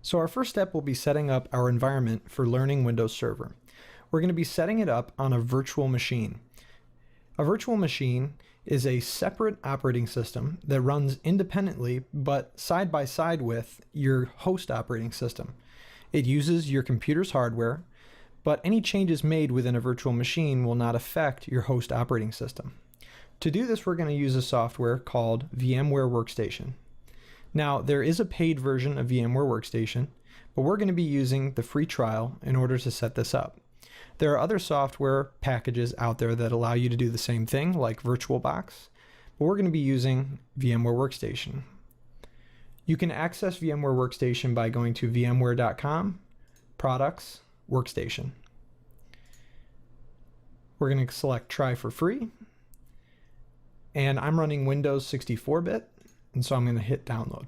So our first step will be setting up our environment for learning Windows Server. We're going to be setting it up on a virtual machine. A virtual machine is a separate operating system that runs independently but side by side with your host operating system. It uses your computer's hardware, but any changes made within a virtual machine will not affect your host operating system. To do this, we're going to use a software called VMware Workstation. Now, there is a paid version of VMware Workstation, but we're going to be using the free trial in order to set this up. There are other software packages out there that allow you to do the same thing, like VirtualBox, but we're going to be using VMware Workstation. You can access VMware Workstation by going to vmware.com, Products, Workstation. We're going to select Try for Free, and I'm running Windows 64-bit, and so I'm going to hit Download.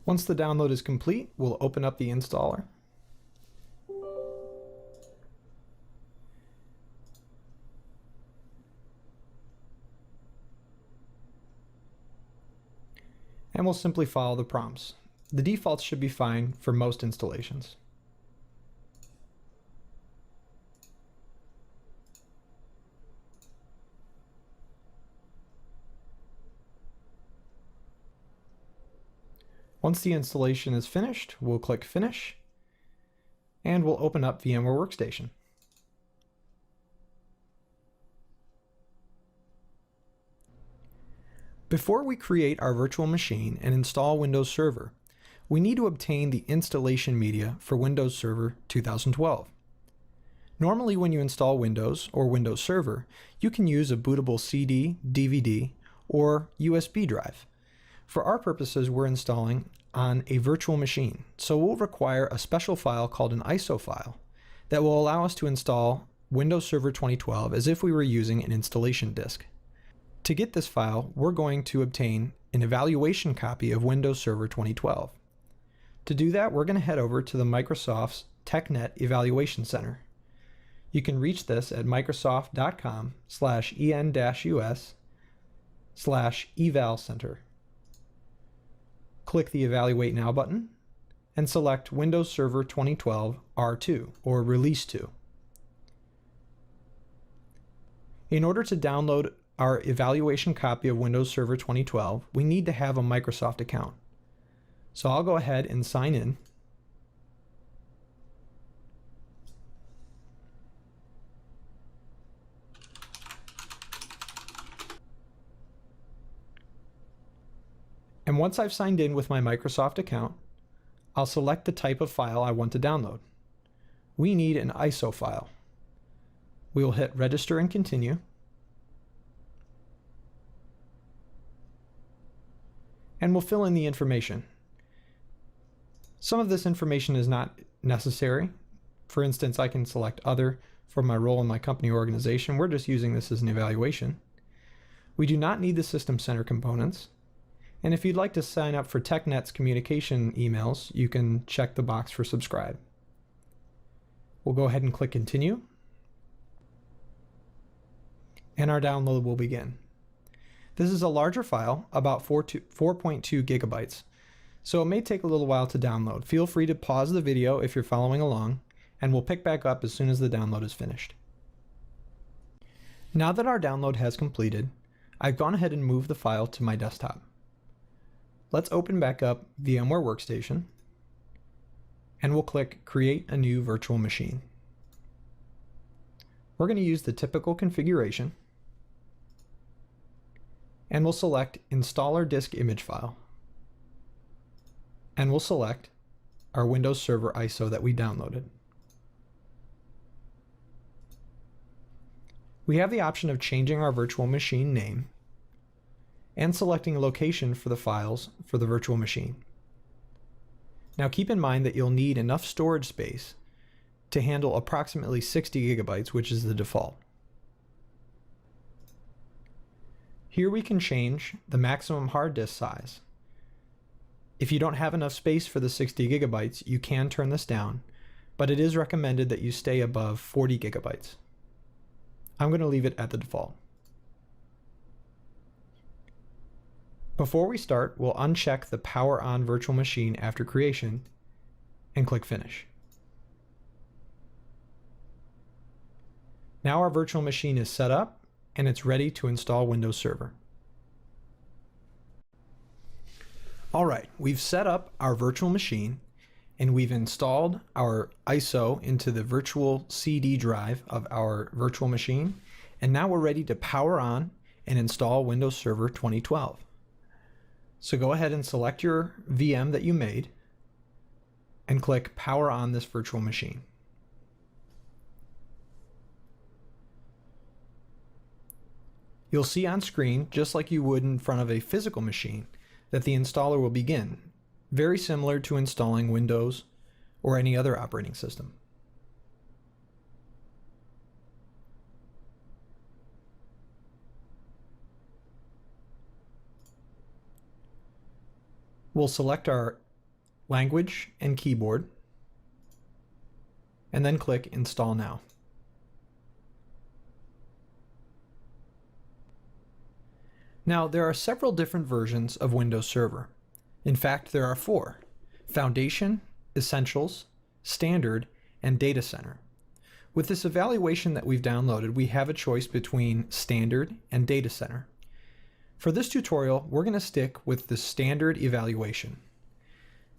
Once the download is complete, we'll open up the installer. And we'll simply follow the prompts. The defaults should be fine for most installations. Once the installation is finished, we'll click Finish, and we'll open up VMware Workstation. Before we create our virtual machine and install Windows Server, we need to obtain the installation media for Windows Server 2012. Normally, when you install Windows or Windows Server, you can use a bootable CD, DVD, or USB drive. For our purposes, we're installing on a virtual machine, so we'll require a special file called an ISO file that will allow us to install Windows Server 2012 as if we were using an installation disk. To get this file, we're going to obtain an evaluation copy of Windows Server 2012. To do that, we're going to head over to the Microsoft's TechNet Evaluation Center. You can reach this at microsoft.com/en-us/eval-center. Click the Evaluate Now button and select Windows Server 2012 R2 or Release 2. In order to download our evaluation copy of Windows Server 2012, we need to have a Microsoft account. So I'll go ahead and sign in. And once I've signed in with my Microsoft account, I'll select the type of file I want to download. We need an ISO file. We will hit Register and Continue. And we'll fill in the information. Some of this information is not necessary. For instance, I can select Other for my role in my company or organization. We're just using this as an evaluation. We do not need the System Center components. And if you'd like to sign up for TechNet's communication emails, you can check the box for subscribe. We'll go ahead and click Continue. And our download will begin. This is a larger file, about 4.2 gigabytes, so it may take a little while to download. Feel free to pause the video if you're following along, and we'll pick back up as soon as the download is finished. Now that our download has completed, I've gone ahead and moved the file to my desktop. Let's open back up VMware Workstation, and we'll click Create a New Virtual Machine. We're going to use the typical configuration, and we'll select Installer Disk Image File. And we'll select our Windows Server ISO that we downloaded. We have the option of changing our virtual machine name and selecting a location for the files for the virtual machine. Now keep in mind that you'll need enough storage space to handle approximately 60 gigabytes, which is the default. Here we can change the maximum hard disk size. If you don't have enough space for the 60 gigabytes, you can turn this down, but it is recommended that you stay above 40 gigabytes. I'm going to leave it at the default. Before we start, we'll uncheck the Power On Virtual Machine after creation and click Finish. Now our virtual machine is set up and it's ready to install Windows Server. Alright, we've set up our virtual machine and we've installed our ISO into the virtual CD drive of our virtual machine, and now we're ready to power on and install Windows Server 2012. So go ahead and select your VM that you made and click Power On this virtual machine. You'll see on screen, just like you would in front of a physical machine, that the installer will begin, very similar to installing Windows or any other operating system. We'll select our language and keyboard and then click Install Now. Now, there are several different versions of Windows Server. In fact, there are 4: Foundation, Essentials, Standard, and Data Center. With this evaluation that we've downloaded, we have a choice between Standard and Data Center. For this tutorial, we're going to stick with the Standard evaluation.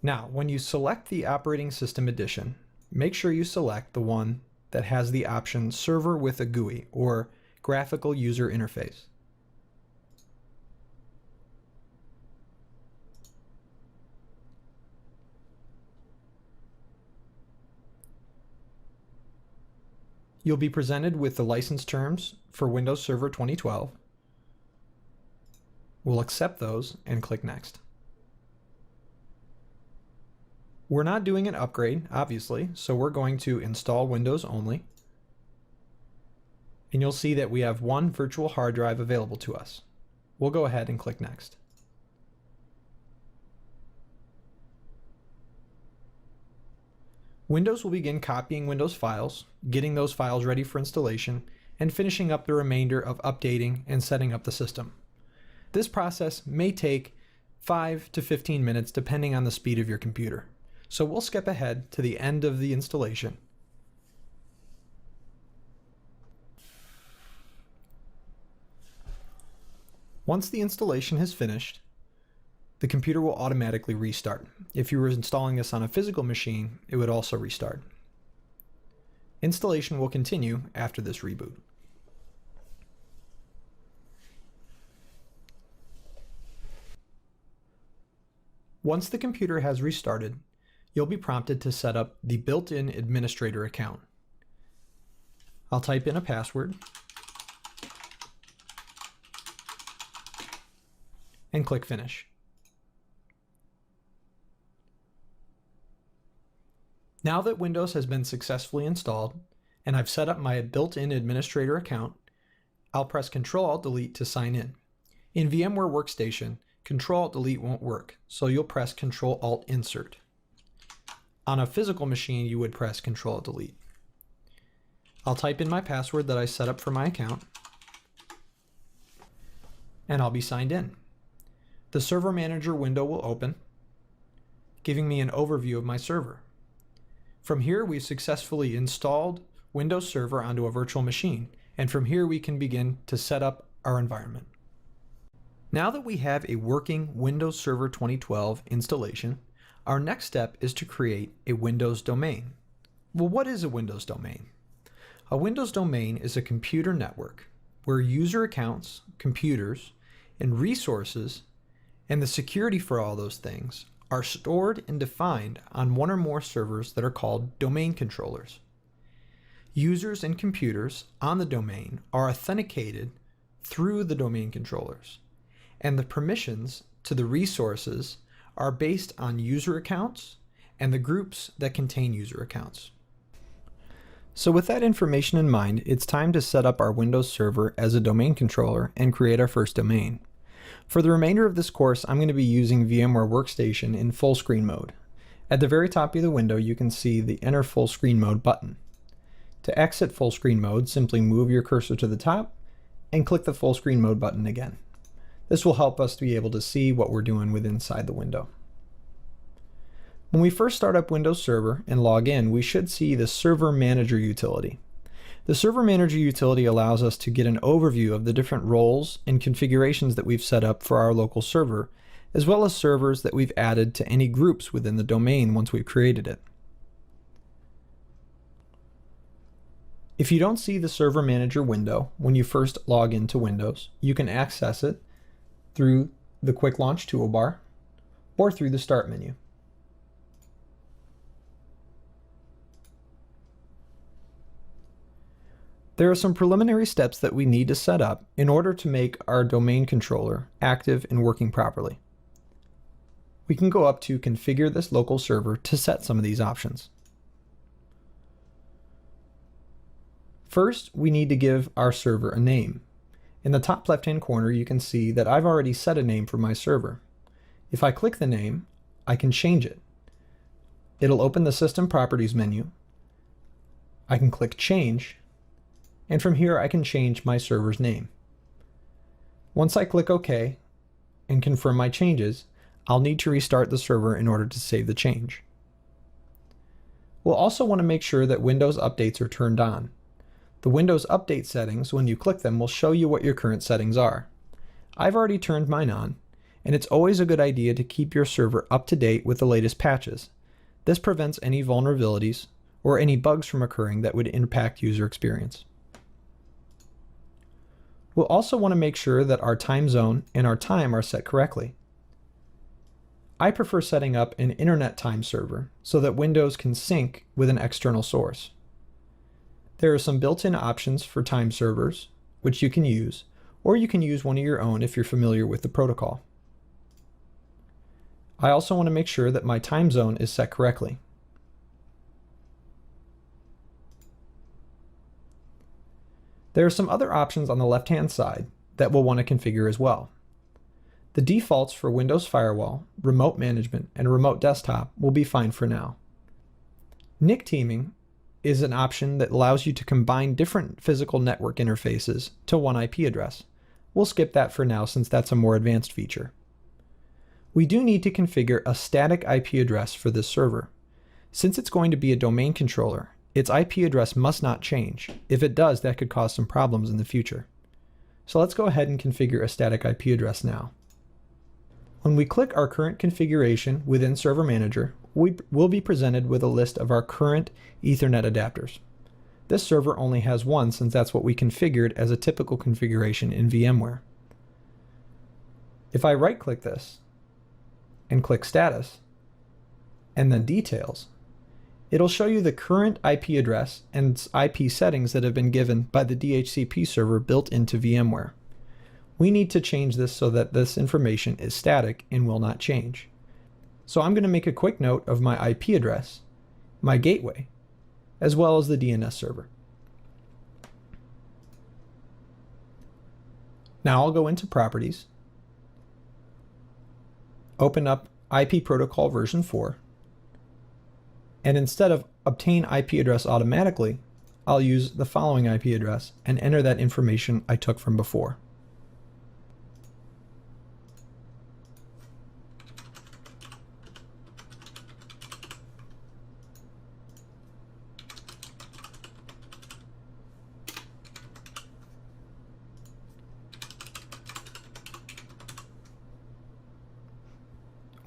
Now, when you select the Operating System Edition, make sure you select the one that has the option Server with a GUI, or Graphical User Interface. You'll be presented with the license terms for Windows Server 2012. We'll accept those and click Next. We're not doing an upgrade, obviously, so we're going to install Windows only. And you'll see that we have one virtual hard drive available to us. We'll go ahead and click Next. Windows will begin copying Windows files, getting those files ready for installation, and finishing up the remainder of updating and setting up the system. This process may take 5 to 15 minutes depending on the speed of your computer. So we'll skip ahead to the end of the installation. Once the installation has finished, the computer will automatically restart. If you were installing this on a physical machine, it would also restart. Installation will continue after this reboot. Once the computer has restarted, you'll be prompted to set up the built-in administrator account. I'll type in a password and click Finish. Now that Windows has been successfully installed and I've set up my built-in administrator account, I'll press Ctrl-Alt-Delete to sign in. In VMware Workstation, Ctrl-Alt-Delete won't work, so you'll press Ctrl-Alt-Insert. On a physical machine, you would press Ctrl-Delete. I'll type in my password that I set up for my account, and I'll be signed in. The Server Manager window will open, giving me an overview of my server. From here, we've successfully installed Windows Server onto a virtual machine, and from here we can begin to set up our environment. Now that we have a working Windows Server 2012 installation, our next step is to create a Windows domain. Well, what is a Windows domain? A Windows domain is a computer network where user accounts, computers, and resources, and the security for all those things are stored and defined on one or more servers that are called domain controllers. Users and computers on the domain are authenticated through the domain controllers, and the permissions to the resources are based on user accounts and the groups that contain user accounts. So with that information in mind, it's time to set up our Windows Server as a domain controller and create our first domain. For the remainder of this course, I'm going to be using VMware Workstation in full screen mode. At the very top of the window, you can see the Enter Full Screen Mode button. To exit full screen mode, simply move your cursor to the top and click the full screen mode button again. This will help us to be able to see what we're doing with inside the window. When we first start up Windows Server and log in, we should see the Server Manager utility. The Server Manager utility allows us to get an overview of the different roles and configurations that we've set up for our local server, as well as servers that we've added to any groups within the domain once we've created it. If you don't see the Server Manager window when you first log into Windows, you can access it through the Quick Launch toolbar or through the Start menu. There are some preliminary steps that we need to set up in order to make our domain controller active and working properly. We can go up to Configure this local server to set some of these options. First, we need to give our server a name. In the top left-hand corner, you can see that I've already set a name for my server. If I click the name, I can change it. It'll open the System Properties menu. I can click Change, and from here I can change my server's name. Once I click OK and confirm my changes, I'll need to restart the server in order to save the change. We'll also want to make sure that Windows updates are turned on. The Windows Update settings, when you click them, will show you what your current settings are. I've already turned mine on, and it's always a good idea to keep your server up to date with the latest patches. This prevents any vulnerabilities or any bugs from occurring that would impact user experience. We'll also want to make sure that our time zone and our time are set correctly. I prefer setting up an internet time server so that Windows can sync with an external source. There are some built-in options for time servers, which you can use, or you can use one of your own if you're familiar with the protocol. I also want to make sure that my time zone is set correctly. There are some other options on the left-hand side that we'll want to configure as well. The defaults for Windows Firewall, Remote Management, and Remote Desktop will be fine for now. NIC teaming is an option that allows you to combine different physical network interfaces to one IP address. We'll skip that for now since that's a more advanced feature. We do need to configure a static IP address for this server. Since it's going to be a domain controller, its IP address must not change. If it does, that could cause some problems in the future. So let's go ahead and configure a static IP address now. When we click our current configuration within Server Manager, we will be presented with a list of our current Ethernet adapters. This server only has one since that's what we configured as a typical configuration in VMware. If I right-click this and click Status, and then Details, it'll show you the current IP address and IP settings that have been given by the DHCP server built into VMware. We need to change this so that this information is static and will not change. So I'm going to make a quick note of my IP address, my gateway, as well as the DNS server. Now I'll go into Properties, open up IP Protocol version 4, and instead of Obtain IP address automatically, I'll use the following IP address and enter that information I took from before.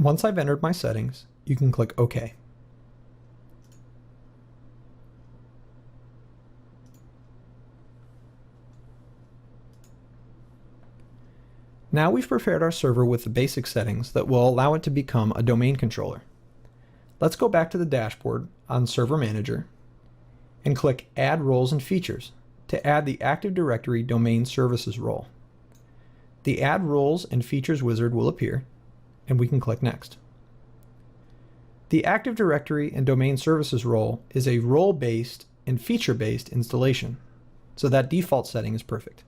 Once I've entered my settings, you can click OK. Now we've prepared our server with the basic settings that will allow it to become a domain controller. Let's go back to the dashboard on Server Manager and click Add Roles and Features to add the Active Directory Domain Services role. The Add Roles and Features wizard will appear, and we can click Next. The Active Directory and Domain Services role is a role-based and feature-based installation, so that default setting is perfect.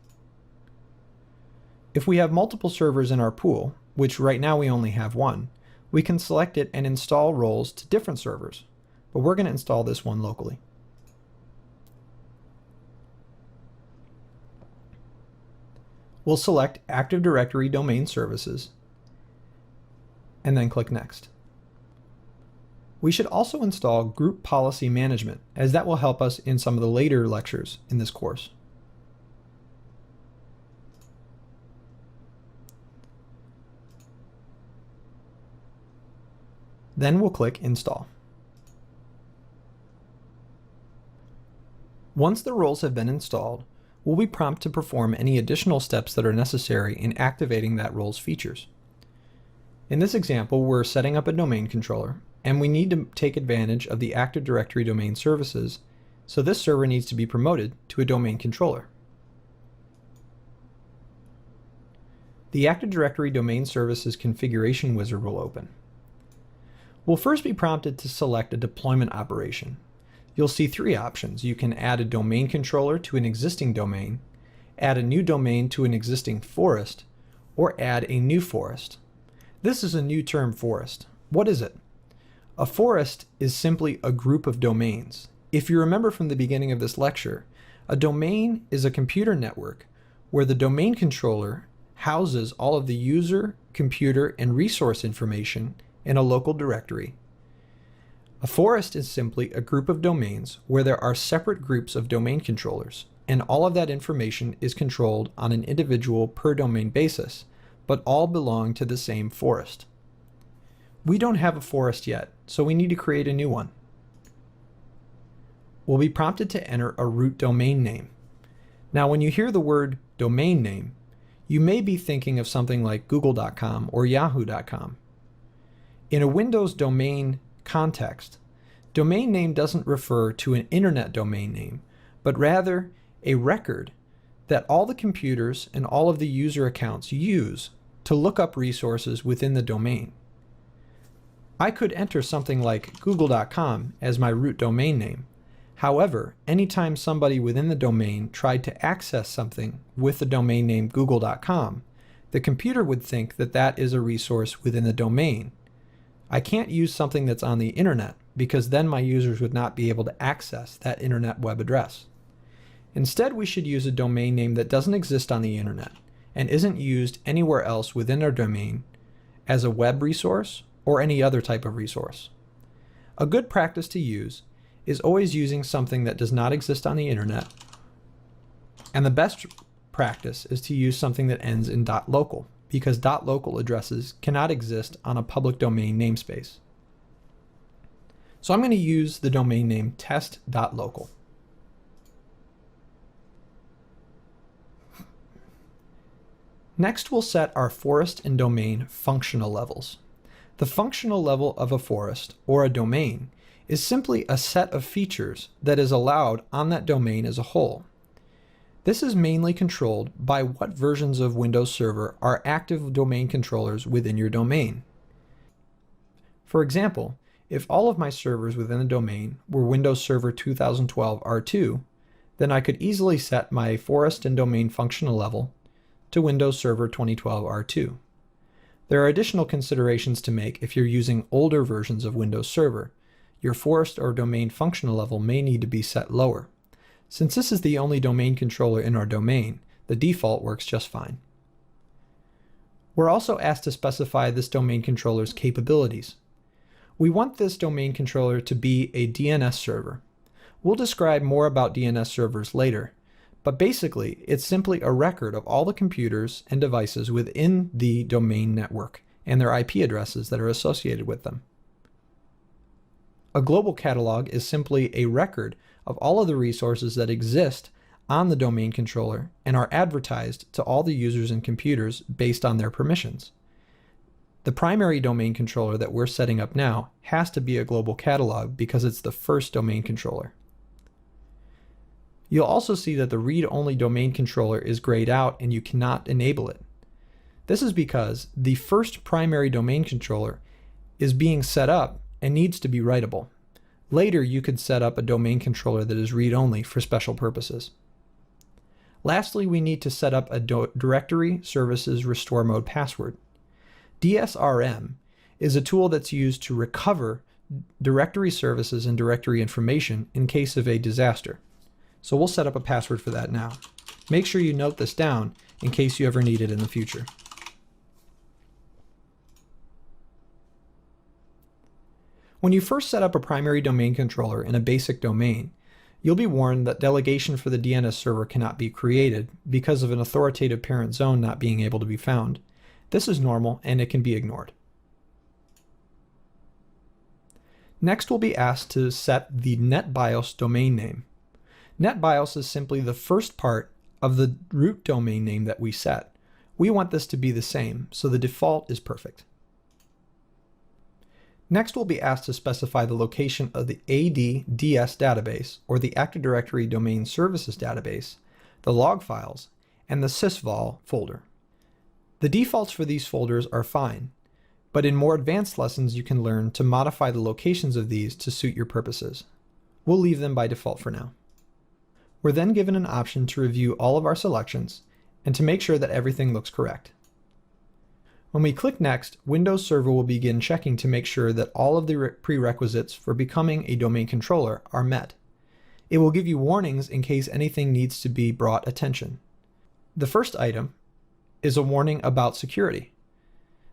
If we have multiple servers in our pool, which right now we only have one, we can select it and install roles to different servers, but we're going to install this one locally. We'll select Active Directory Domain Services and then click Next. We should also install Group Policy Management, as that will help us in some of the later lectures in this course. Then we'll click Install. Once the roles have been installed, we'll be prompted to perform any additional steps that are necessary in activating that role's features. In this example, we're setting up a domain controller, and we need to take advantage of the Active Directory Domain Services, so this server needs to be promoted to a domain controller. The Active Directory Domain Services Configuration Wizard will open. We'll first be prompted to select a deployment operation. You'll see three options. You can add a domain controller to an existing domain, add a new domain to an existing forest, or add a new forest. This is a new term, forest. What is it? A forest is simply a group of domains. If you remember from the beginning of this lecture, a domain is a computer network where the domain controller houses all of the user, computer, and resource information in a local directory. A forest is simply a group of domains where there are separate groups of domain controllers, and all of that information is controlled on an individual per domain basis, but all belong to the same forest. We don't have a forest yet, so we need to create a new one. We'll be prompted to enter a root domain name. Now, when you hear the word domain name, you may be thinking of something like google.com or yahoo.com. In a Windows domain context, domain name doesn't refer to an internet domain name, but rather a record that all the computers and all of the user accounts use to look up resources within the domain. I could enter something like google.com as my root domain name. However, anytime somebody within the domain tried to access something with the domain name google.com, the computer would think that that is a resource within the domain. I can't use something that's on the internet because then my users would not be able to access that internet web address. Instead, we should use a domain name that doesn't exist on the internet and isn't used anywhere else within our domain as a web resource or any other type of resource. A good practice to use is always using something that does not exist on the internet, and the best practice is to use something that ends in .local, because .local addresses cannot exist on a public domain namespace. So I'm going to use the domain name test.local. Next, we'll set our forest and domain functional levels. The functional level of a forest or a domain is simply a set of features that is allowed on that domain as a whole. This is mainly controlled by what versions of Windows Server are active domain controllers within your domain. For example, if all of my servers within the domain were Windows Server 2012 R2, then I could easily set my forest and domain functional level to Windows Server 2012 R2. There are additional considerations to make if you're using older versions of Windows Server. Your forest or domain functional level may need to be set lower. Since this is the only domain controller in our domain, the default works just fine. We're also asked to specify this domain controller's capabilities. We want this domain controller to be a DNS server. We'll describe more about DNS servers later, but basically it's simply a record of all the computers and devices within the domain network and their IP addresses that are associated with them. A global catalog is simply a record of all of the resources that exist on the domain controller and are advertised to all the users and computers based on their permissions. The primary domain controller that we're setting up now has to be a global catalog because it's the first domain controller. You'll also see that the read-only domain controller is grayed out and you cannot enable it. This is because the first primary domain controller is being set up and needs to be writable. Later, you could set up a domain controller that is read-only for special purposes. Lastly, we need to set up a Directory Services Restore Mode password. DSRM is a tool that's used to recover directory services and directory information in case of a disaster. So we'll set up a password for that now. Make sure you note this down in case you ever need it in the future. When you first set up a primary domain controller in a basic domain, you'll be warned that delegation for the DNS server cannot be created because of an authoritative parent zone not being able to be found. This is normal and it can be ignored. Next, we'll be asked to set the NetBIOS domain name. NetBIOS is simply the first part of the root domain name that we set. We want this to be the same, so the default is perfect. Next, we'll be asked to specify the location of the ADDS database, or the Active Directory Domain Services database, the log files, and the sysvol folder. The defaults for these folders are fine, but in more advanced lessons you can learn to modify the locations of these to suit your purposes. We'll leave them by default for now. We're then given an option to review all of our selections and to make sure that everything looks correct. When we click Next, Windows Server will begin checking to make sure that all of the prerequisites for becoming a domain controller are met. It will give you warnings in case anything needs to be brought attention. The first item is a warning about security.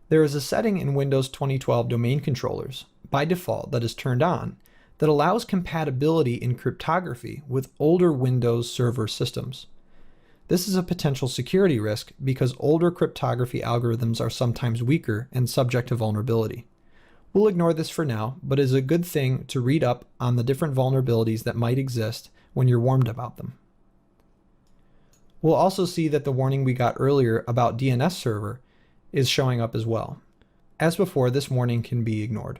There is a setting in Windows 2012 domain controllers, by default, that is turned on, that allows compatibility in cryptography with older Windows Server systems. This is a potential security risk because older cryptography algorithms are sometimes weaker and subject to vulnerability. We'll ignore this for now, but it is a good thing to read up on the different vulnerabilities that might exist when you're warned about them. We'll also see that the warning we got earlier about DNS server is showing up as well. As before, this warning can be ignored.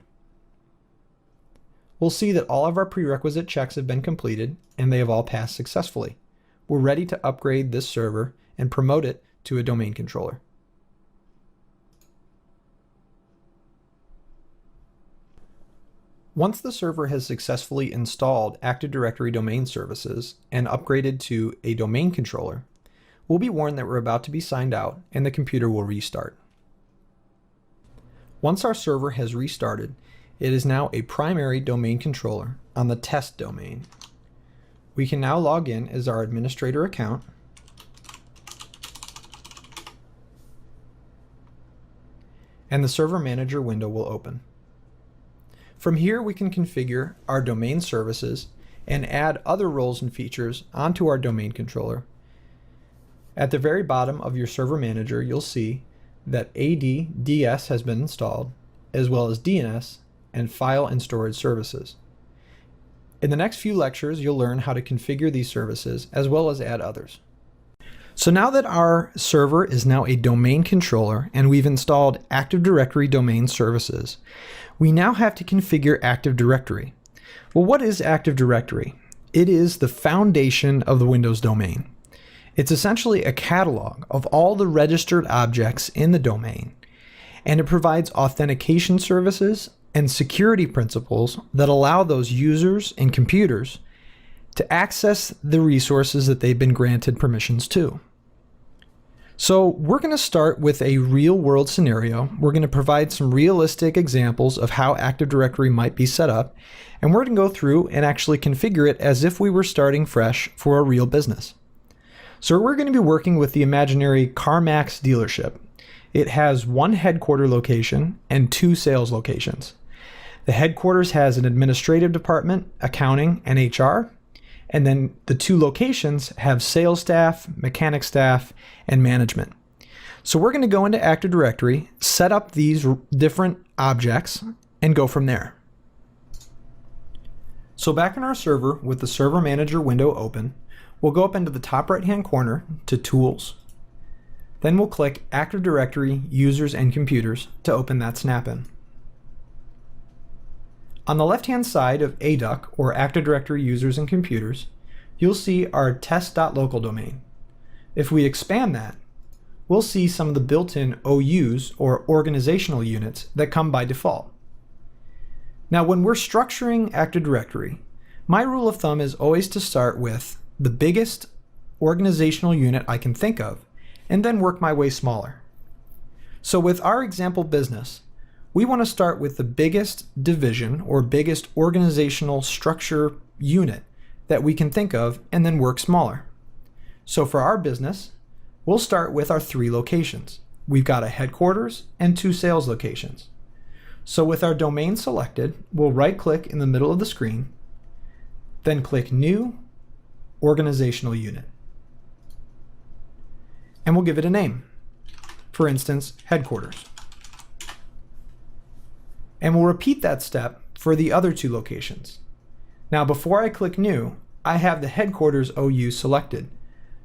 We'll see that all of our prerequisite checks have been completed and they have all passed successfully. We're ready to upgrade this server and promote it to a domain controller. Once the server has successfully installed Active Directory Domain Services and upgraded to a domain controller, we'll be warned that we're about to be signed out and the computer will restart. Once our server has restarted, it is now a primary domain controller on the test domain. We can now log in as our administrator account and the Server Manager window will open. From here we can configure our domain services and add other roles and features onto our domain controller. At the very bottom of your Server Manager you'll see that ADDS has been installed, as well as DNS and file and storage services. In the next few lectures, you'll learn how to configure these services as well as add others. So now that our server is now a domain controller and we've installed Active Directory Domain Services, we now have to configure Active Directory. Well, what is Active Directory? It is the foundation of the Windows domain. It's essentially a catalog of all the registered objects in the domain, and it provides authentication services and security principles that allow those users and computers to access the resources that they've been granted permissions to. So we're going to start with a real-world scenario. We're going to provide some realistic examples of how Active Directory might be set up, and we're going to go through and actually configure it as if we were starting fresh for a real business. So we're going to be working with the imaginary CarMax dealership. It has one headquarter location and two sales locations. The headquarters has an administrative department, accounting, and HR, and then the two locations have sales staff, mechanic staff, and management. So we're going to go into Active Directory, set up these different objects, and go from there. So back in our server with the Server Manager window open, we'll go up into the top right-hand corner to Tools. Then we'll click Active Directory Users and Computers to open that snap-in. On the left-hand side of ADUC, or Active Directory Users and Computers, you'll see our test.local domain. If we expand that, we'll see some of the built-in OUs, or organizational units, that come by default. Now, when we're structuring Active Directory, my rule of thumb is always to start with the biggest organizational unit I can think of, and then work my way smaller. So with our example business, we want to start with the biggest division or biggest organizational structure unit that we can think of and then work smaller. So for our business, We'll start with our 3 locations. We've got a headquarters and 2 sales locations. So with our domain selected, we'll right-click in the middle of the screen, then click New Organizational Unit. And we'll give it a name. For instance, Headquarters. And we'll repeat that step for the other 2 locations. Now before I click New, I have the Headquarters OU selected.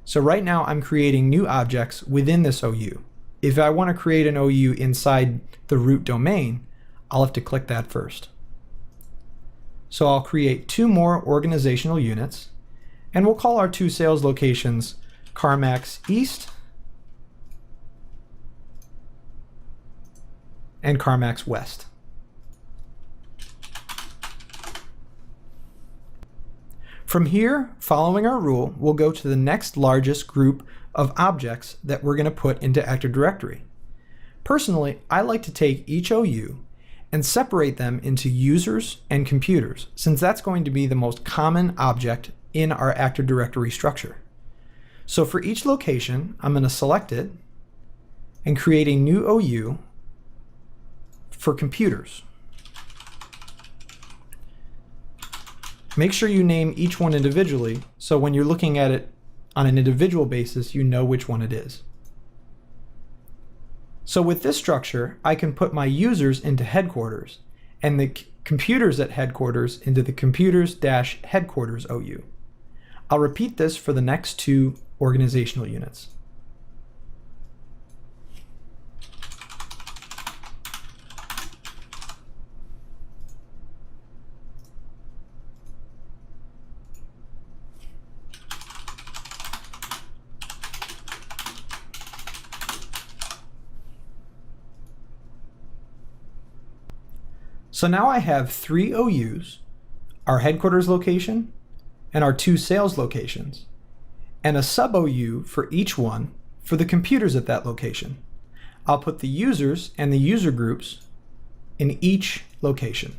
So right now I'm creating new objects within this OU. If I want to create an OU inside the root domain, I'll have to click that first. So I'll create 2 more organizational units, and we'll call our 2 sales locations CarMax East and CarMax West. From here, following our rule, we'll go to the next largest group of objects that we're going to put into Active Directory. Personally, I like to take each OU and separate them into users and computers, since that's going to be the most common object in our Active Directory structure. So for each location, I'm going to select it and create a new OU for computers. Make sure you name each one individually, so when you're looking at it on an individual basis, you know which one it is. So with this structure, I can put my users into headquarters and the computers at headquarters into the computers-headquarters OU. I'll repeat this for the next 2 organizational units. So now I have 3 OUs, our headquarters location, and our 2 sales locations, and a sub-OU for each one for the computers at that location. I'll put the users and the user groups in each location.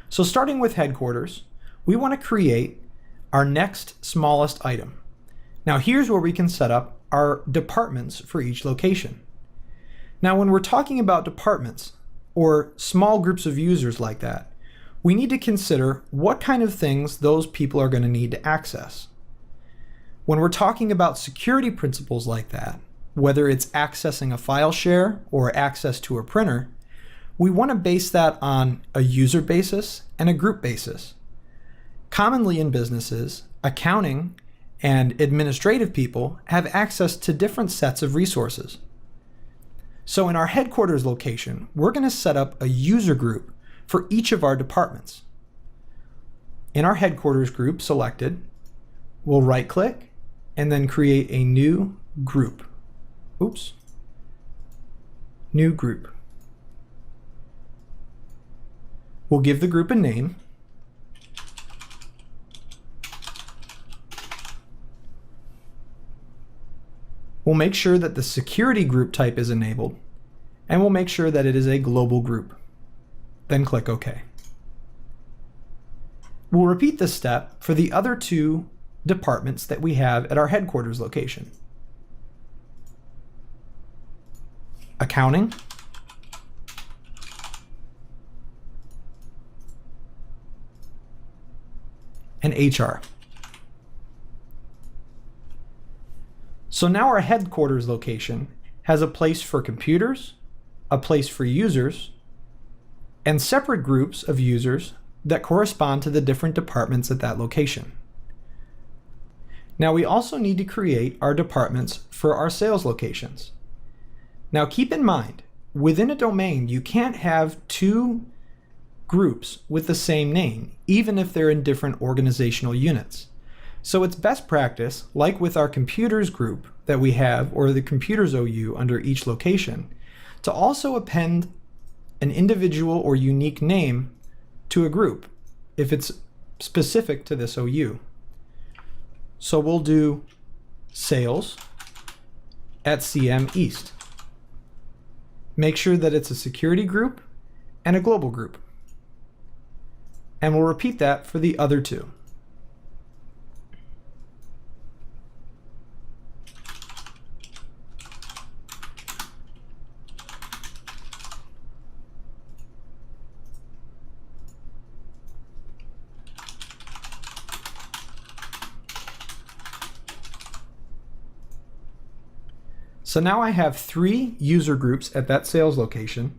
So starting with headquarters, we want to create our next smallest item. Now here's where we can set up our departments for each location. Now when we're talking about departments, or small groups of users like that, we need to consider what kind of things those people are going to need to access. When we're talking about security principles like that, whether it's accessing a file share or access to a printer, we want to base that on a user basis and a group basis. Commonly in businesses, accounting and administrative people have access to different sets of resources. So in our headquarters location, we're going to set up a user group for each of our departments. In our headquarters group selected, we'll right-click and then create a new group. New group. We'll give the group a name. We'll make sure that the security group type is enabled, and we'll make sure that it is a global group. Then click OK. We'll repeat this step for the other 2 departments that we have at our headquarters location. Accounting, and HR. So now our headquarters location has a place for computers, a place for users, and separate groups of users that correspond to the different departments at that location. Now we also need to create our departments for our sales locations. Now keep in mind, within a domain, you can't have 2 groups with the same name, even if they're in different organizational units. So it's best practice, like with our computers group that we have, or the computers OU under each location, to also append an individual or unique name to a group if it's specific to this OU. So we'll do sales at CM East. Make sure that it's a security group and a global group. And we'll repeat that for the other 2. So now I have 3 user groups at that sales location,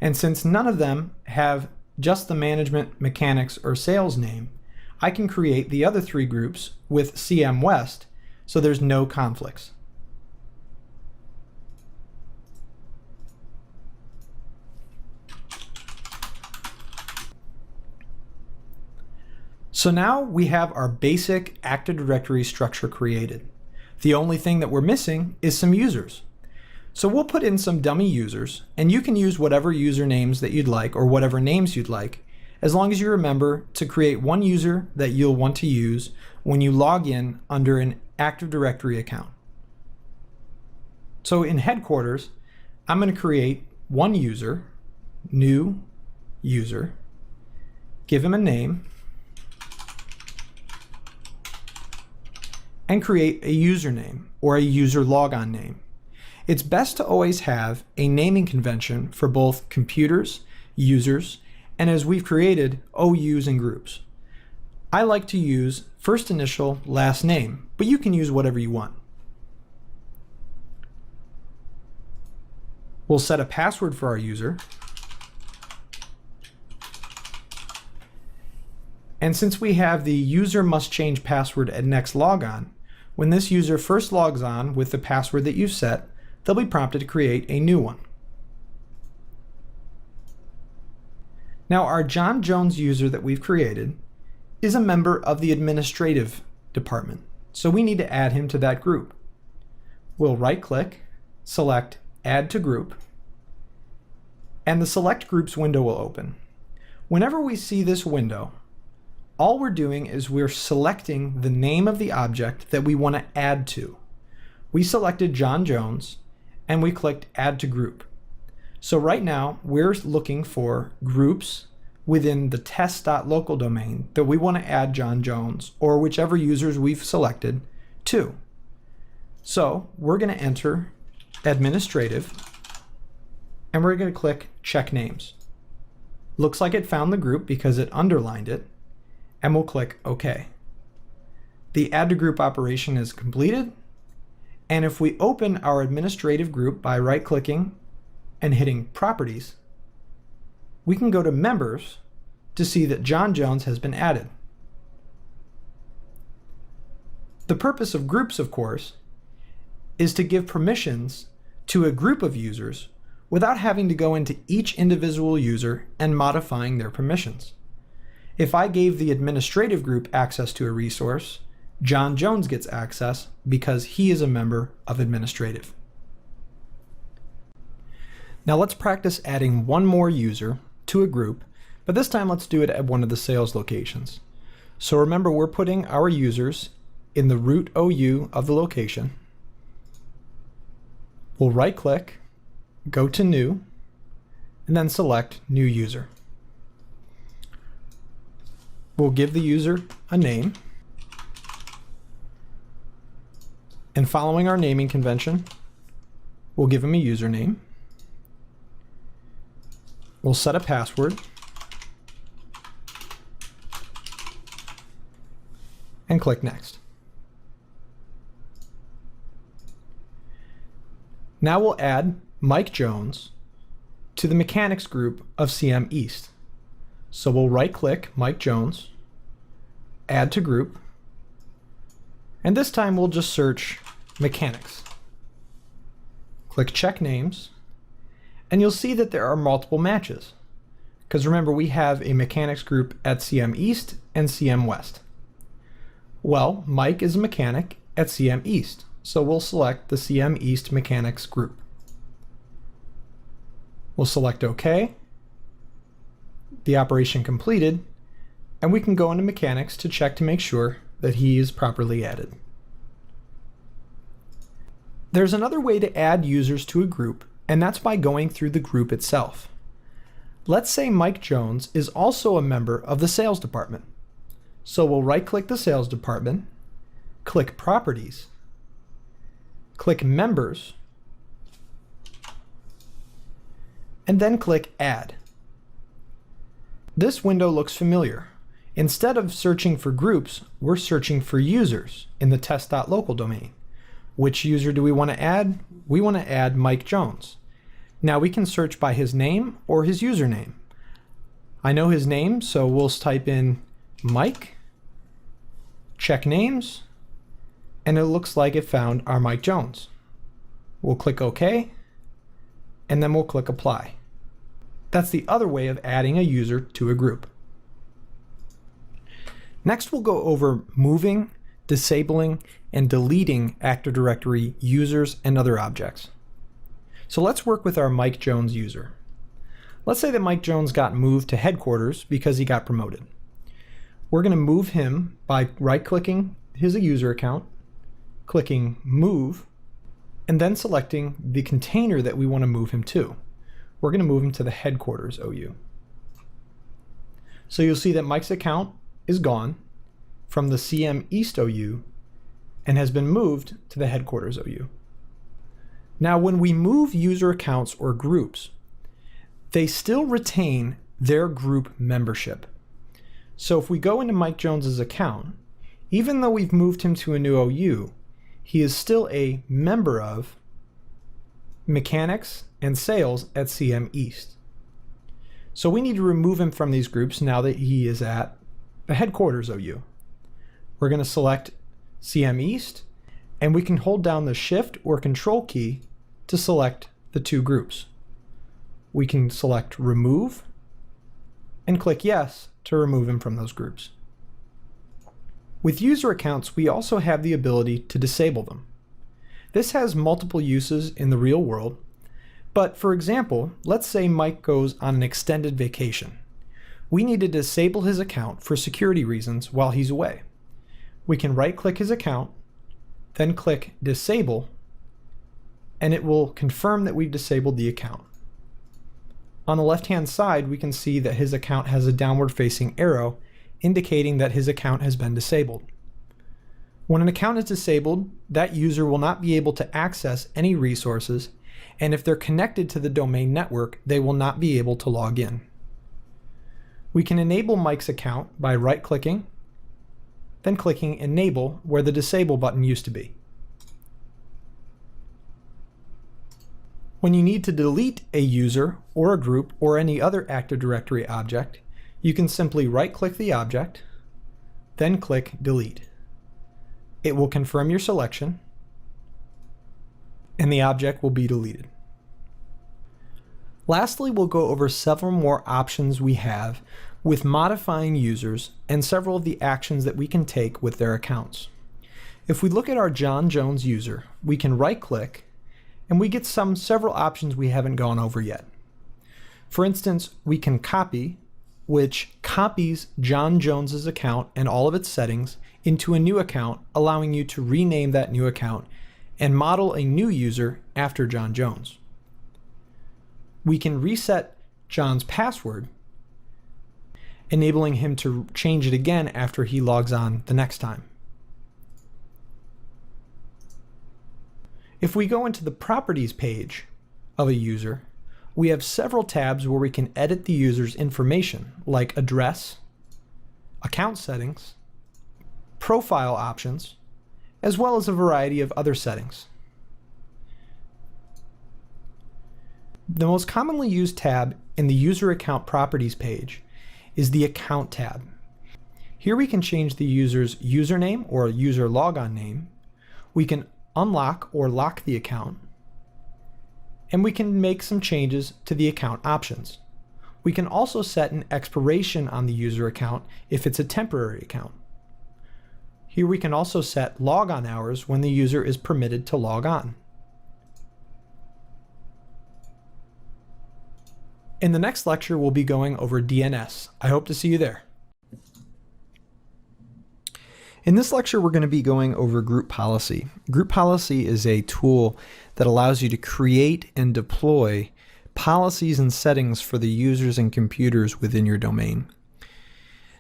and since none of them have just the management, mechanics, or sales name, I can create the other 3 groups with CM West, so there's no conflicts. So now we have our basic Active Directory structure created. The only thing that we're missing is some users. So we'll put in some dummy users, and you can use whatever usernames that you'd like or whatever names you'd like, as long as you remember to create one user that you'll want to use when you log in under an Active Directory account. So in headquarters, I'm going to create one user, new user, give him a name, and create a username or a user logon name. It's best to always have a naming convention for both computers, users, and as we've created, OUs and groups. I like to use first initial, last name, but you can use whatever you want. We'll set a password for our user. And since we have the user must change password at next logon, when this user first logs on with the password that you've set, they'll be prompted to create a new one. Now our John Jones user that we've created is a member of the administrative department, so we need to add him to that group. We'll right-click, select Add to Group, and the Select Groups window will open. Whenever we see this window, all we're doing is we're selecting the name of the object that we want to add to. We selected John Jones and we clicked Add to Group. So right now we're looking for groups within the test.local domain that we want to add John Jones or whichever users we've selected to. So we're going to enter administrative and we're going to click Check Names. Looks like it found the group because it underlined it, and we'll click OK. The Add to Group operation is completed, and if we open our administrative group by right-clicking and hitting Properties, we can go to Members to see that John Jones has been added. The purpose of groups, of course, is to give permissions to a group of users without having to go into each individual user and modifying their permissions. If I gave the administrative group access to a resource, John Jones gets access because he is a member of administrative. Now let's practice adding one more user to a group, but this time let's do it at one of the sales locations. So remember, we're putting our users in the root OU of the location. We'll right-click, go to New, and then select New User. We'll give the user a name, and following our naming convention, we'll give him a username. We'll set a password, and click Next. Now we'll add Mike Jones to the mechanics group of CM East. So we'll right-click Mike Jones, Add to Group, and this time we'll just search Mechanics. Click Check Names, and you'll see that there are multiple matches. Because remember, we have a mechanics group at CM East and CM West. Well, Mike is a mechanic at CM East, so we'll select the CM East Mechanics group. We'll select OK, the operation completed, and we can go into Mechanics to check to make sure that he is properly added. There's another way to add users to a group, and that's by going through the group itself. Let's say Mike Jones is also a member of the sales department. So we'll right-click the sales department, click Properties, click Members, and then click Add. This window looks familiar. Instead of searching for groups, we're searching for users in the test.local domain. Which user do we want to add? We want to add Mike Jones. Now we can search by his name or his username. I know his name, so we'll type in Mike, check names, and it looks like it found our Mike Jones. We'll click OK, and then we'll click Apply. That's the other way of adding a user to a group. Next, we'll go over moving, disabling, and deleting Active Directory users and other objects. So let's work with our Mike Jones user. Let's say that Mike Jones got moved to headquarters because he got promoted. We're going to move him by right-clicking his user account, clicking Move, and then selecting the container that we want to move him to. We're going to move him to the headquarters OU. So you'll see that Mike's account is gone from the CM East OU and has been moved to the headquarters OU. Now, when we move user accounts or groups, they still retain their group membership. So if we go into Mike Jones's account, even though we've moved him to a new OU, he is still a member of Mechanics and Sales at CM East. So we need to remove him from these groups now that he is at the headquarters OU. We're going to select CM East, and we can hold down the Shift or Control key to select the two groups. We can select Remove and click Yes to remove him from those groups. With user accounts, we also have the ability to disable them. This has multiple uses in the real world, but for example, let's say Mike goes on an extended vacation. We need to disable his account for security reasons while he's away. We can right-click his account, then click Disable, and it will confirm that we've disabled the account. On the left-hand side, we can see that his account has a downward-facing arrow indicating that his account has been disabled. When an account is disabled, that user will not be able to access any resources, and if they're connected to the domain network, they will not be able to log in. We can enable Mike's account by right-clicking, then clicking Enable where the Disable button used to be. When you need to delete a user or a group or any other Active Directory object, you can simply right-click the object, then click Delete. It will confirm your selection, and the object will be deleted. Lastly, we'll go over several more options we have with modifying users and several of the actions that we can take with their accounts. If we look at our John Jones user, we can right-click and we get several options we haven't gone over yet. For instance, we can copy, which copies John Jones's account and all of its settings into a new account, allowing you to rename that new account and model a new user after John Jones. We can reset John's password, enabling him to change it again after he logs on the next time. If we go into the Properties page of a user, we have several tabs where we can edit the user's information, like address, account settings, profile options, as well as a variety of other settings. The most commonly used tab in the User Account Properties page is the Account tab. Here we can change the user's username or user logon name. We can unlock or lock the account, and we can make some changes to the account options. We can also set an expiration on the user account if it's a temporary account. Here we can also set logon hours when the user is permitted to log on. In the next lecture, we'll be going over DNS. I hope to see you there. In this lecture, we're going to be going over Group Policy. Group Policy is a tool that allows you to create and deploy policies and settings for the users and computers within your domain.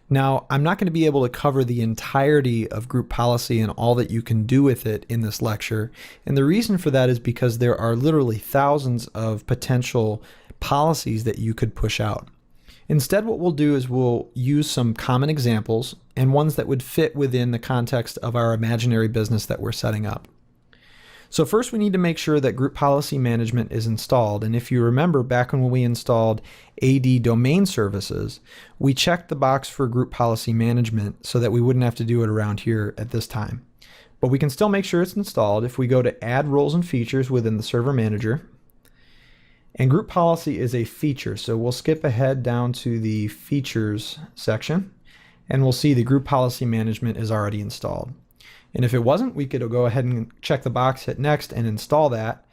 Now, I'm not going to be able to cover the entirety of Group Policy and all that you can do with it in this lecture, and the reason for that is because there are literally thousands of potential policies that you could push out. Instead, what we'll do is we'll use some common examples and ones that would fit within the context of our imaginary business that we're setting up. So first we need to make sure that group policy management is installed. And if you remember back when we installed AD domain services, we checked the box for group policy management so that we wouldn't have to do it around here at this time. But we can still make sure it's installed if we go to add roles and features within the server manager. And group policy is a feature. So we'll skip ahead down to the features section and we'll see the group policy management is already installed. And if it wasn't, we could go ahead and check the box, hit next, and install that.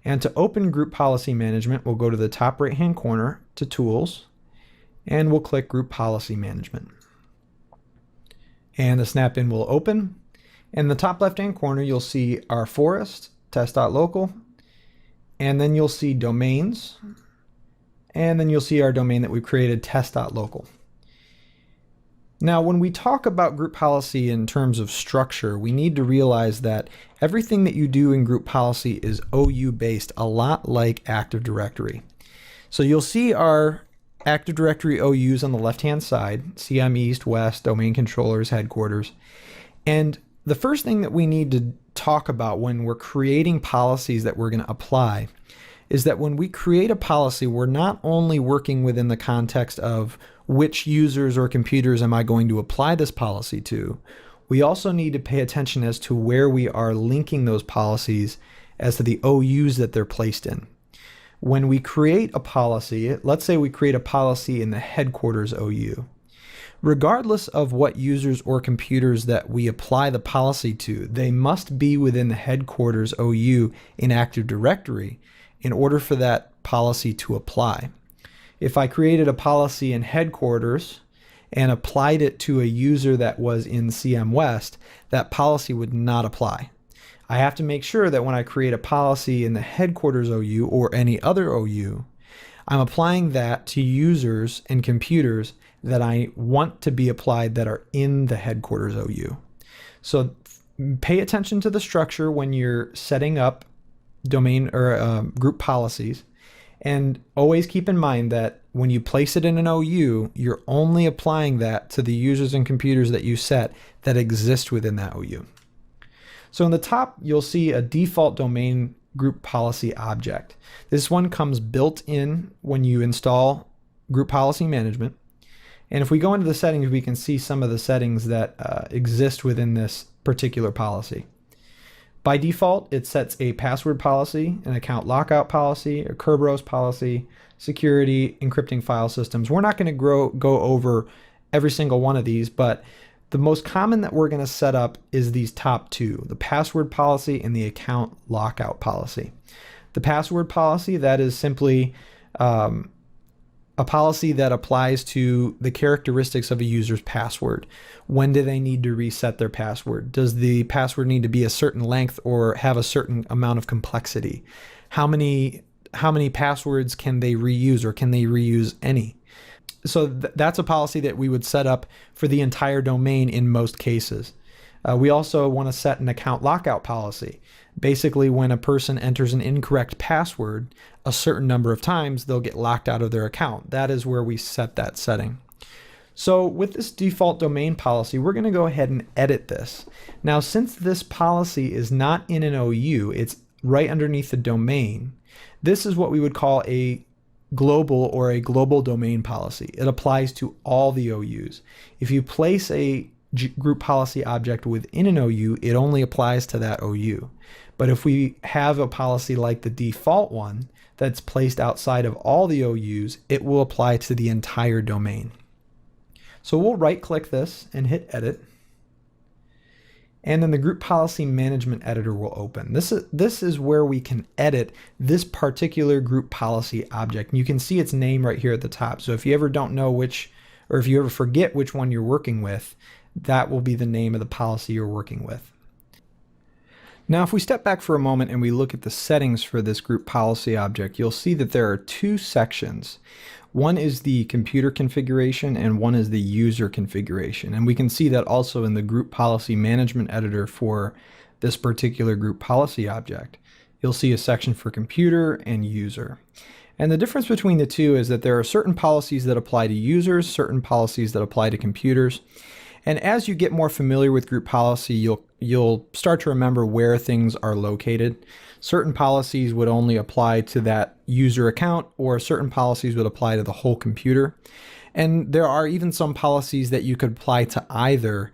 And to open group policy management, we'll go to the top right hand corner to tools and we'll click group policy management. And the snap-in will open. In the top left hand corner, you'll see our forest, test.local, and then you'll see domains, and then you'll see our domain that we've created, test.local. Now, when we talk about group policy in terms of structure, we need to realize that everything that you do in group policy is OU based, a lot like Active Directory. So you'll see our Active Directory OUs on the left-hand side, CM East, West, domain controllers, headquarters. And the first thing that we need to talk about when we're creating policies that we're going to apply is that when we create a policy, we're not only working within the context of which users or computers am I going to apply this policy to, we also need to pay attention as to where we are linking those policies as to the OUs that they're placed in. When we create a policy, let's say we create a policy in the headquarters OU. Regardless of what users or computers that we apply the policy to, they must be within the headquarters OU in Active Directory in order for that policy to apply. If I created a policy in headquarters and applied it to a user that was in CM West, that policy would not apply. I have to make sure that when I create a policy in the headquarters OU or any other OU, I'm applying that to users and computers that I want to be applied that are in the headquarters OU. So pay attention to the structure when you're setting up domain or group policies, and always keep in mind that when you place it in an OU, you're only applying that to the users and computers that you set that exist within that OU. So in the top, you'll see a default domain group policy object. This one comes built in when you install group policy management. And if we go into the settings, we can see some of the settings that exist within this particular policy. By default, it sets a password policy, an account lockout policy, a Kerberos policy, security, encrypting file systems. We're not going to go over every single one of these, but the most common that we're going to set up is these top two, the password policy and the account lockout policy. The password policy, that is simply a policy that applies to the characteristics of a user's password. When do they need to reset their password? Does the password need to be a certain length or have a certain amount of complexity? How many passwords can they reuse, or can they reuse any? So that's a policy that we would set up for the entire domain in most cases. We also want to set an account lockout policy. Basically, when a person enters an incorrect password a certain number of times, they'll get locked out of their account. That is where we set that setting. So with this default domain policy, we're going to go ahead and edit this. Now, since this policy is not in an OU, it's right underneath the domain, this is what we would call a global or a global domain policy. It applies to all the OUs. If you place a group policy object within an OU, it only applies to that OU. But if we have a policy like the default one that's placed outside of all the OUs, it will apply to the entire domain. So we'll right click this and hit edit. And then the group policy management editor will open. This is where we can edit this particular group policy object. And you can see its name right here at the top. So if you ever don't know which, or if you ever forget which one you're working with, that will be the name of the policy you're working with. Now, if we step back for a moment and we look at the settings for this group policy object, you'll see that there are two sections. One is the computer configuration and one is the user configuration. And we can see that also in the group policy management editor for this particular group policy object. You'll see a section for computer and user. And the difference between the two is that there are certain policies that apply to users, certain policies that apply to computers. And as you get more familiar with group policy, you'll you'll start to remember where things are located. Certain policies would only apply to that user account, or certain policies would apply to the whole computer. And there are even some policies that you could apply to either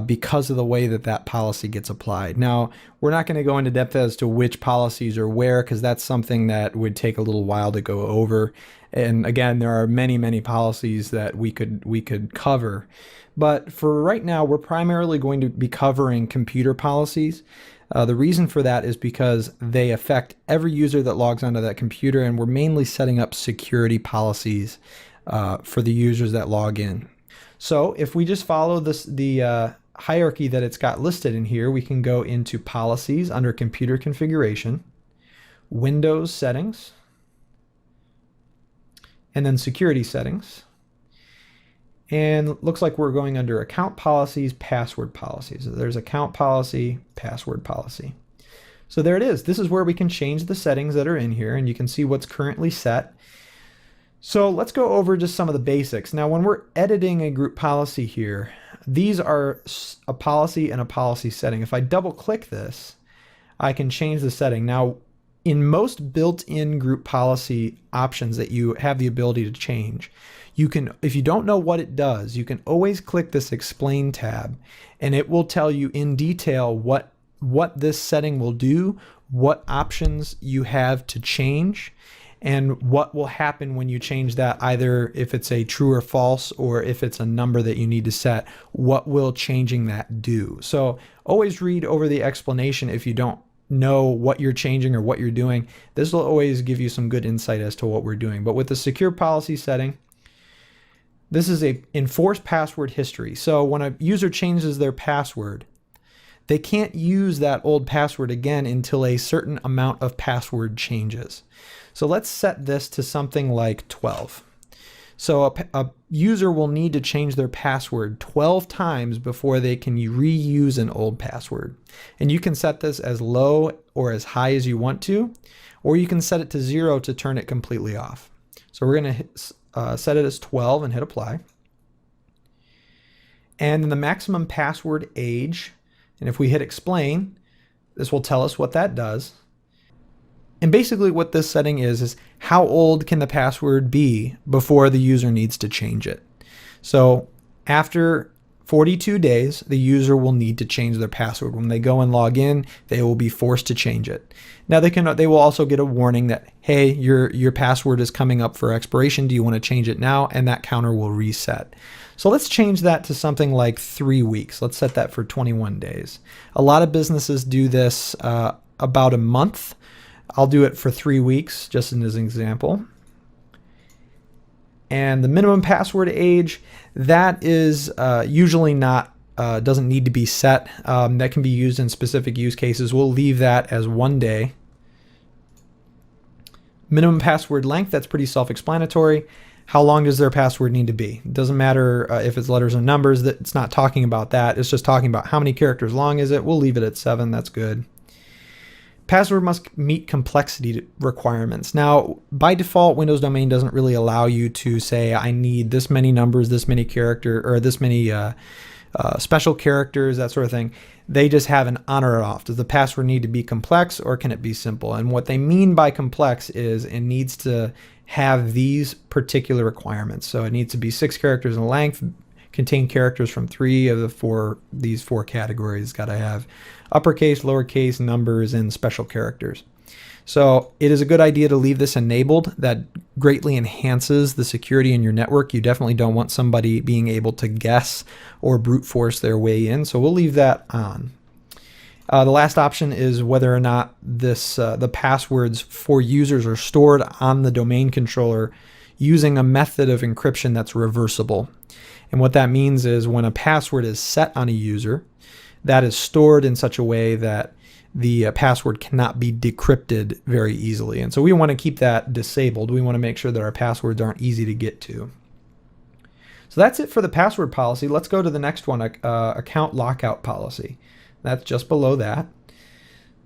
because of the way that that policy gets applied. Now, we're not going to go into depth as to which policies are where, because that's something that would take a little while to go over. And again, there are many, many policies that we could cover. But for right now, we're primarily going to be covering computer policies. The reason for that is because they affect every user that logs onto that computer, and we're mainly setting up security policies for the users that log in. So if we just follow the hierarchy that it's got listed in here, we can go into policies under computer configuration, Windows settings, and then security settings. And looks like we're going under account policies, password policies. So there's account policy, password policy. So there it is. This is where we can change the settings that are in here, and you can see what's currently set. So let's go over just some of the basics. Now, when we're editing a group policy here, these are a policy and a policy setting. If I double click this, I can change the setting. Now, in most built-in group policy options that you have the ability to change, you can, if you don't know what it does, you can always click this explain tab, and it will tell you in detail what this setting will do, what options you have to change, and what will happen when you change that, either if it's a true or false, or if it's a number that you need to set, what will changing that do? So always read over the explanation if you don't know what you're changing or what you're doing. This will always give you some good insight as to what we're doing. But with the secure policy setting, this is a enforced password history. So when a user changes their password, they can't use that old password again until a certain amount of password changes. So let's set this to something like 12. So a user will need to change their password 12 times before they can reuse an old password. And you can set this as low or as high as you want to, or you can set it to 0 to turn it completely off. So we're going to set it as 12 and hit apply. And then the maximum password age, and if we hit explain, this will tell us what that does. And basically what this setting is how old can the password be before the user needs to change it. So after 42 days, the user will need to change their password. When they go and log in, they will be forced to change it. Now they will also get a warning that, hey, your password is coming up for expiration. Do you want to change it now? And that counter will reset. So let's change that to something like 3 weeks. Let's set that for 21 days. A lot of businesses do this about a month. I'll do it for 3 weeks, just as an example. And the minimum password age, that is usually not, doesn't need to be set. That can be used in specific use cases. We'll leave that as 1 day. Minimum password length, that's pretty self-explanatory. How long does their password need to be? It doesn't matter if it's letters or numbers. That it's not talking about that. It's just talking about how many characters long is it. We'll leave it at 7. That's good. Password must meet complexity requirements. Now, by default, Windows Domain doesn't really allow you to say, I need this many numbers, this many character, or this many special characters, that sort of thing. They just have an on or off. Does the password need to be complex, or can it be simple? And what they mean by complex is it needs to have these particular requirements. So it needs to be 6 characters in length, contain characters from 3 of these four categories. It's got to have uppercase, lowercase, numbers, and special characters. So it is a good idea to leave this enabled. That greatly enhances the security in your network. You definitely don't want somebody being able to guess or brute force their way in. So we'll leave that on. The last option is whether or not the passwords for users are stored on the domain controller using a method of encryption that's reversible. And what that means is when a password is set on a user, that is stored in such a way that the password cannot be decrypted very easily. And so we want to keep that disabled. We want to make sure that our passwords aren't easy to get to. So that's it for the password policy. Let's go to the next one, account lockout policy. That's just below that.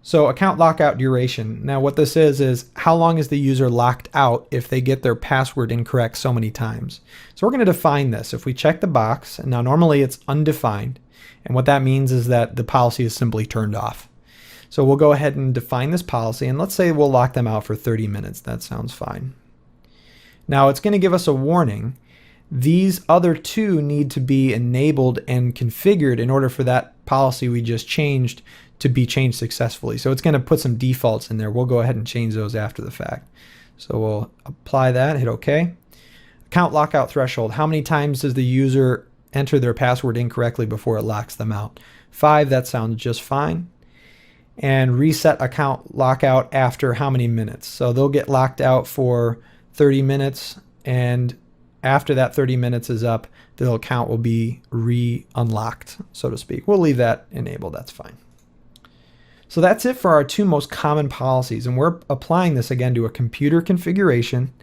So account lockout duration. Now what this is how long is the user locked out if they get their password incorrect so many times. So we're going to define this. If we check the box, and now normally it's undefined, and what that means is that the policy is simply turned off. So we'll go ahead and define this policy, and let's say we'll lock them out for 30 minutes. That sounds fine. Now it's going to give us a warning. These other two need to be enabled and configured in order for that policy we just changed to be changed successfully. So it's going to put some defaults in there. We'll go ahead and change those after the fact. So we'll apply that, hit OK. Account lockout threshold. How many times does the user enter their password incorrectly before it locks them out? 5, that sounds just fine. And reset account lockout after how many minutes? So they'll get locked out for 30 minutes, and after that 30 minutes is up, the account will be re-unlocked, so to speak. We'll leave that enabled, that's fine. So that's it for our two most common policies, and we're applying this again to a computer configuration,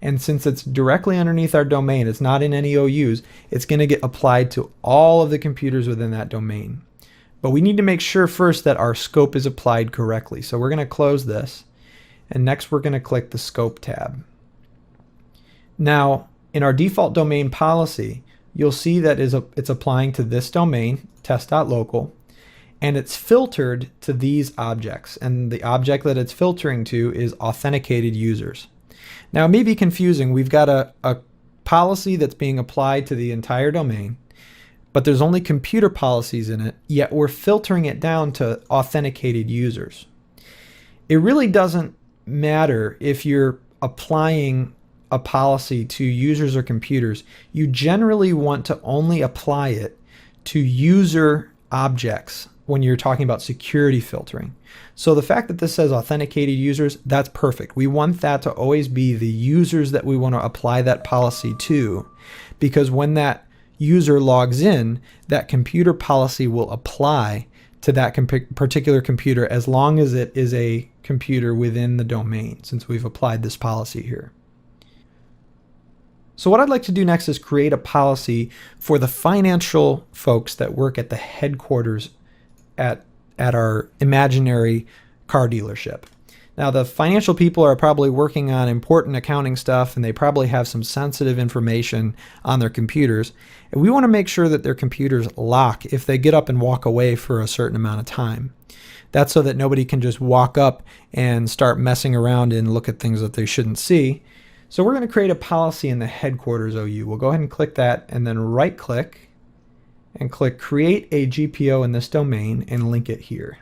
and since it's directly underneath our domain, it's not in any OUs, it's going to get applied to all of the computers within that domain. But we need to make sure first that our scope is applied correctly. So we're going to close this, and next we're going to click the Scope tab. Now, in our default domain policy, you'll see that it's applying to this domain, test.local, and it's filtered to these objects. And the object that it's filtering to is authenticated users. Now, it may be confusing. We've got a policy that's being applied to the entire domain, but there's only computer policies in it, yet we're filtering it down to authenticated users. It really doesn't matter if you're applying a policy to users or computers. You generally want to only apply it to user objects when you're talking about security filtering. So the fact that this says authenticated users, that's perfect. We want that to always be the users that we want to apply that policy to, because when that user logs in, that computer policy will apply to that particular computer as long as it is a computer within the domain, since we've applied this policy here. So what I'd like to do next is create a policy for the financial folks that work at the headquarters at our imaginary car dealership. Now, the financial people are probably working on important accounting stuff, and they probably have some sensitive information on their computers. And we want to make sure that their computers lock if they get up and walk away for a certain amount of time. That's so that nobody can just walk up and start messing around and look at things that they shouldn't see. So we're going to create a policy in the headquarters OU. We'll go ahead and click that, and then right click and click create a GPO in this domain and link it here.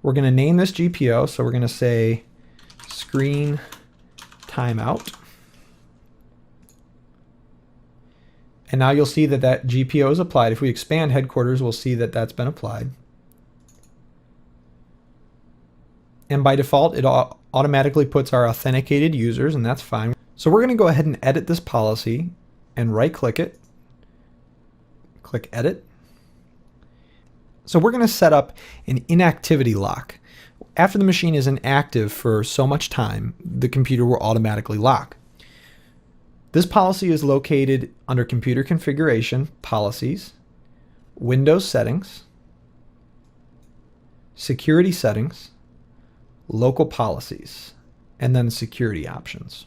We're going to name this GPO, so we're going to say screen timeout. And now you'll see that that GPO is applied. If we expand headquarters, we'll see that that's been applied. And by default, it automatically puts our authenticated users, and that's fine. So we're going to go ahead and edit this policy and right click it. Click edit. So we're going to set up an inactivity lock. After the machine is inactive for so much time, the computer will automatically lock. This policy is located under Computer Configuration, Policies, Windows Settings, Security Settings, Local Policies, and then Security Options.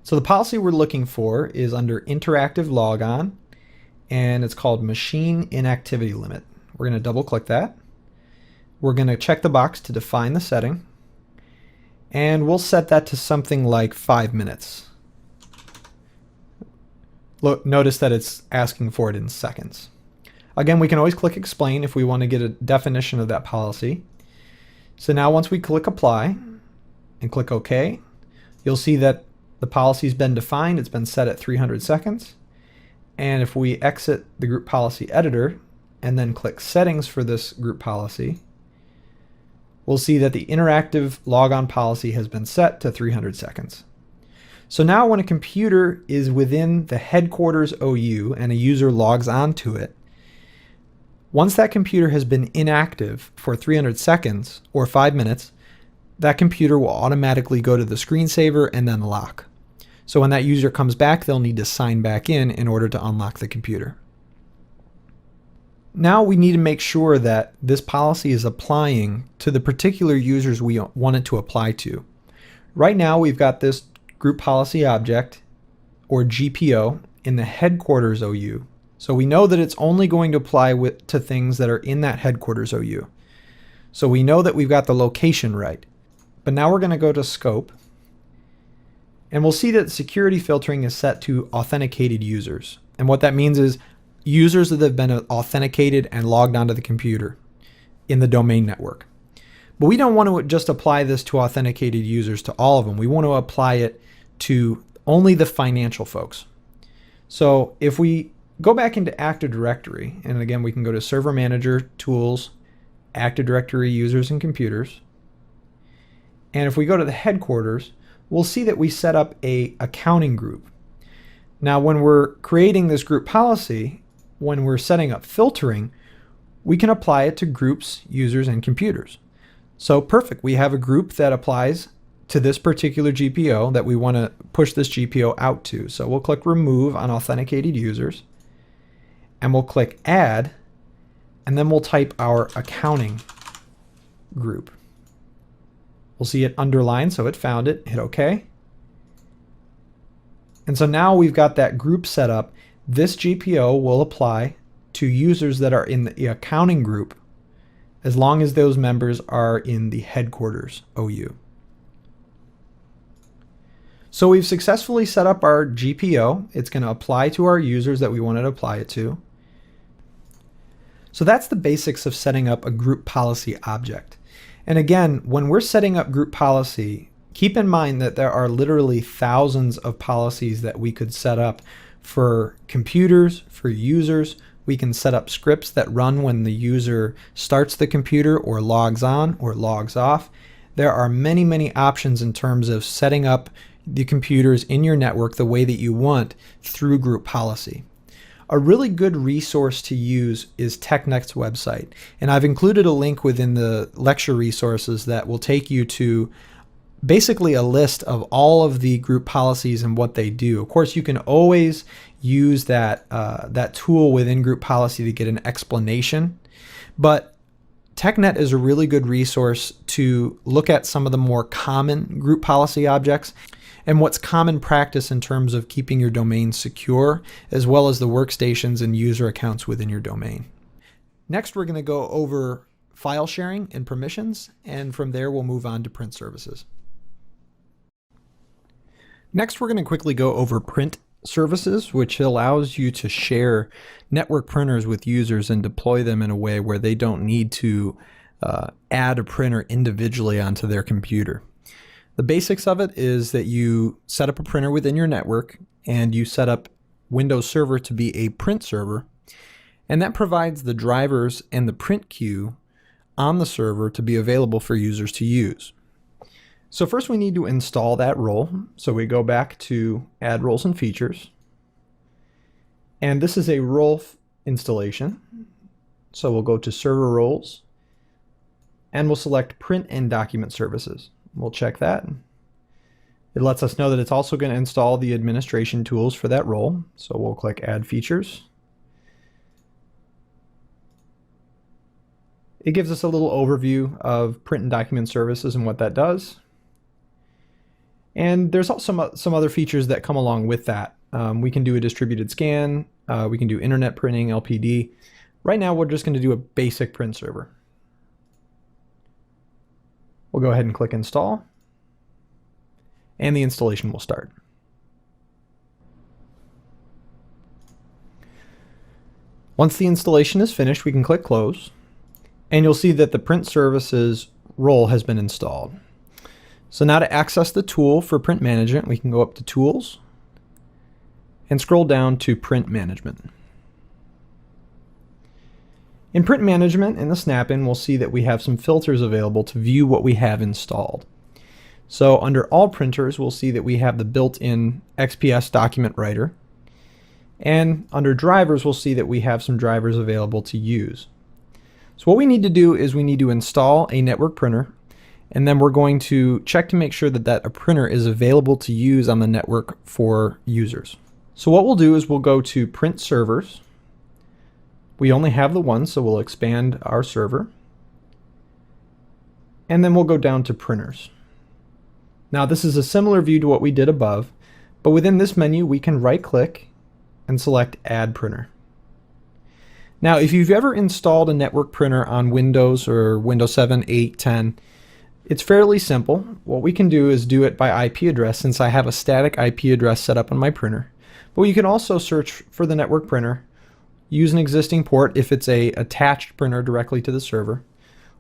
So the policy we're looking for is under Interactive Logon, and it's called Machine Inactivity Limit. We're going to double click that. We're going to check the box to define the setting, and we'll set that to something like 5 minutes. Look, notice that it's asking for it in seconds. Again, we can always click explain if we want to get a definition of that policy. So now once we click apply and click OK, you'll see that the policy's been defined. It's been set at 300 seconds. And if we exit the group policy editor and then click settings for this group policy, we'll see that the interactive logon policy has been set to 300 seconds. So now when a computer is within the headquarters OU and a user logs onto it, once that computer has been inactive for 300 seconds or 5 minutes, that computer will automatically go to the screensaver and then lock. So when that user comes back, they'll need to sign back in order to unlock the computer. Now we need to make sure that this policy is applying to the particular users we want it to apply to. Right now we've got this group policy object, or GPO, in the headquarters OU. So we know that it's only going to apply to things that are in that headquarters OU. So we know that we've got the location right. But now we're going to go to scope, and we'll see that security filtering is set to authenticated users. And what that means is users that have been authenticated and logged onto the computer in the domain network. But we don't want to just apply this to authenticated users to all of them. We want to apply it to only the financial folks. So if we go back into Active Directory, and again we can go to Server Manager, Tools, Active Directory Users and Computers, and if we go to the headquarters, we'll see that we set up a accounting group. Now when we're creating this group policy, when we're setting up filtering, we can apply it to groups, users, and computers. So perfect, we have a group that applies to this particular GPO that we want to push this GPO out to. So we'll click remove on authenticated users, and we'll click add, and then we'll type our accounting group. We'll see it underlined, so it found it, hit OK. And so now we've got that group set up. This GPO will apply to users that are in the accounting group as long as those members are in the headquarters OU. So we've successfully set up our GPO. It's going to apply to our users that we want to apply it to. So that's the basics of setting up a group policy object. And again, when we're setting up group policy, keep in mind that there are literally thousands of policies that we could set up for computers, for users. We can set up scripts that run when the user starts the computer or logs on or logs off. There are many, many options in terms of setting up the computers in your network the way that you want through group policy. A really good resource to use is TechNet's website, and I've included a link within the lecture resources that will take you to basically a list of all of the group policies and what they do. Of course, you can always use that tool within group policy to get an explanation, but TechNet is a really good resource to look at some of the more common group policy objects and what's common practice in terms of keeping your domain secure, as well as the workstations and user accounts within your domain. Next, we're going to go over file sharing and permissions, and from there we'll move on to print services. Next, we're going to quickly go over print services, which allows you to share network printers with users and deploy them in a way where they don't need to add a printer individually onto their computer. The basics of it is that you set up a printer within your network and you set up Windows Server to be a print server, and that provides the drivers and the print queue on the server to be available for users to use. So first we need to install that role. So we go back to Add Roles and Features, and this is a role installation. So we'll go to Server Roles and we'll select Print and Document Services. We'll check that. It lets us know that it's also going to install the administration tools for that role. So we'll click Add Features. It gives us a little overview of print and document services and what that does. And there's also some other features that come along with that. We can do a distributed scan. We can do internet printing, LPD. Right now we're just going to do a basic print server. We'll go ahead and click Install, and the installation will start. Once the installation is finished, we can click Close, and you'll see that the Print Services role has been installed. So now to access the tool for print management, we can go up to Tools and scroll down to Print Management. In Print Management, in the snap-in, we'll see that we have some filters available to view what we have installed. So under All Printers, we'll see that we have the built-in XPS document writer. And under Drivers, we'll see that we have some drivers available to use. So what we need to do is we need to install a network printer, and then we're going to check to make sure that a printer is available to use on the network for users. So what we'll do is we'll go to Print Servers. We only have the one, so we'll expand our server. And then we'll go down to printers. Now this is a similar view to what we did above, but within this menu we can right click and select Add Printer. Now if you've ever installed a network printer on Windows or Windows 7, 8, 10, it's fairly simple. What we can do is do it by IP address, since I have a static IP address set up on my printer. But you can also search for the network printer, use an existing port if it's a attached printer directly to the server,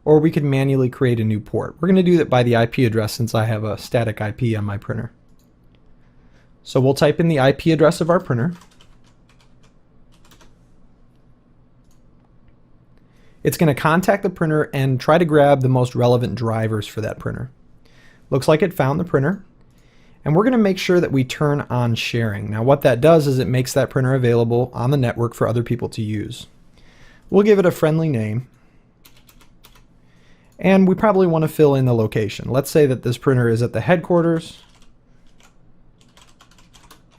or we could manually create a new port. We're going to do that by the IP address since I have a static IP on my printer. So we'll type in the IP address of our printer. It's going to contact the printer and try to grab the most relevant drivers for that printer. Looks like it found the printer. And we're going to make sure that we turn on sharing. Now what that does is it makes that printer available on the network for other people to use. We'll give it a friendly name. And we probably want to fill in the location. Let's say that this printer is at the headquarters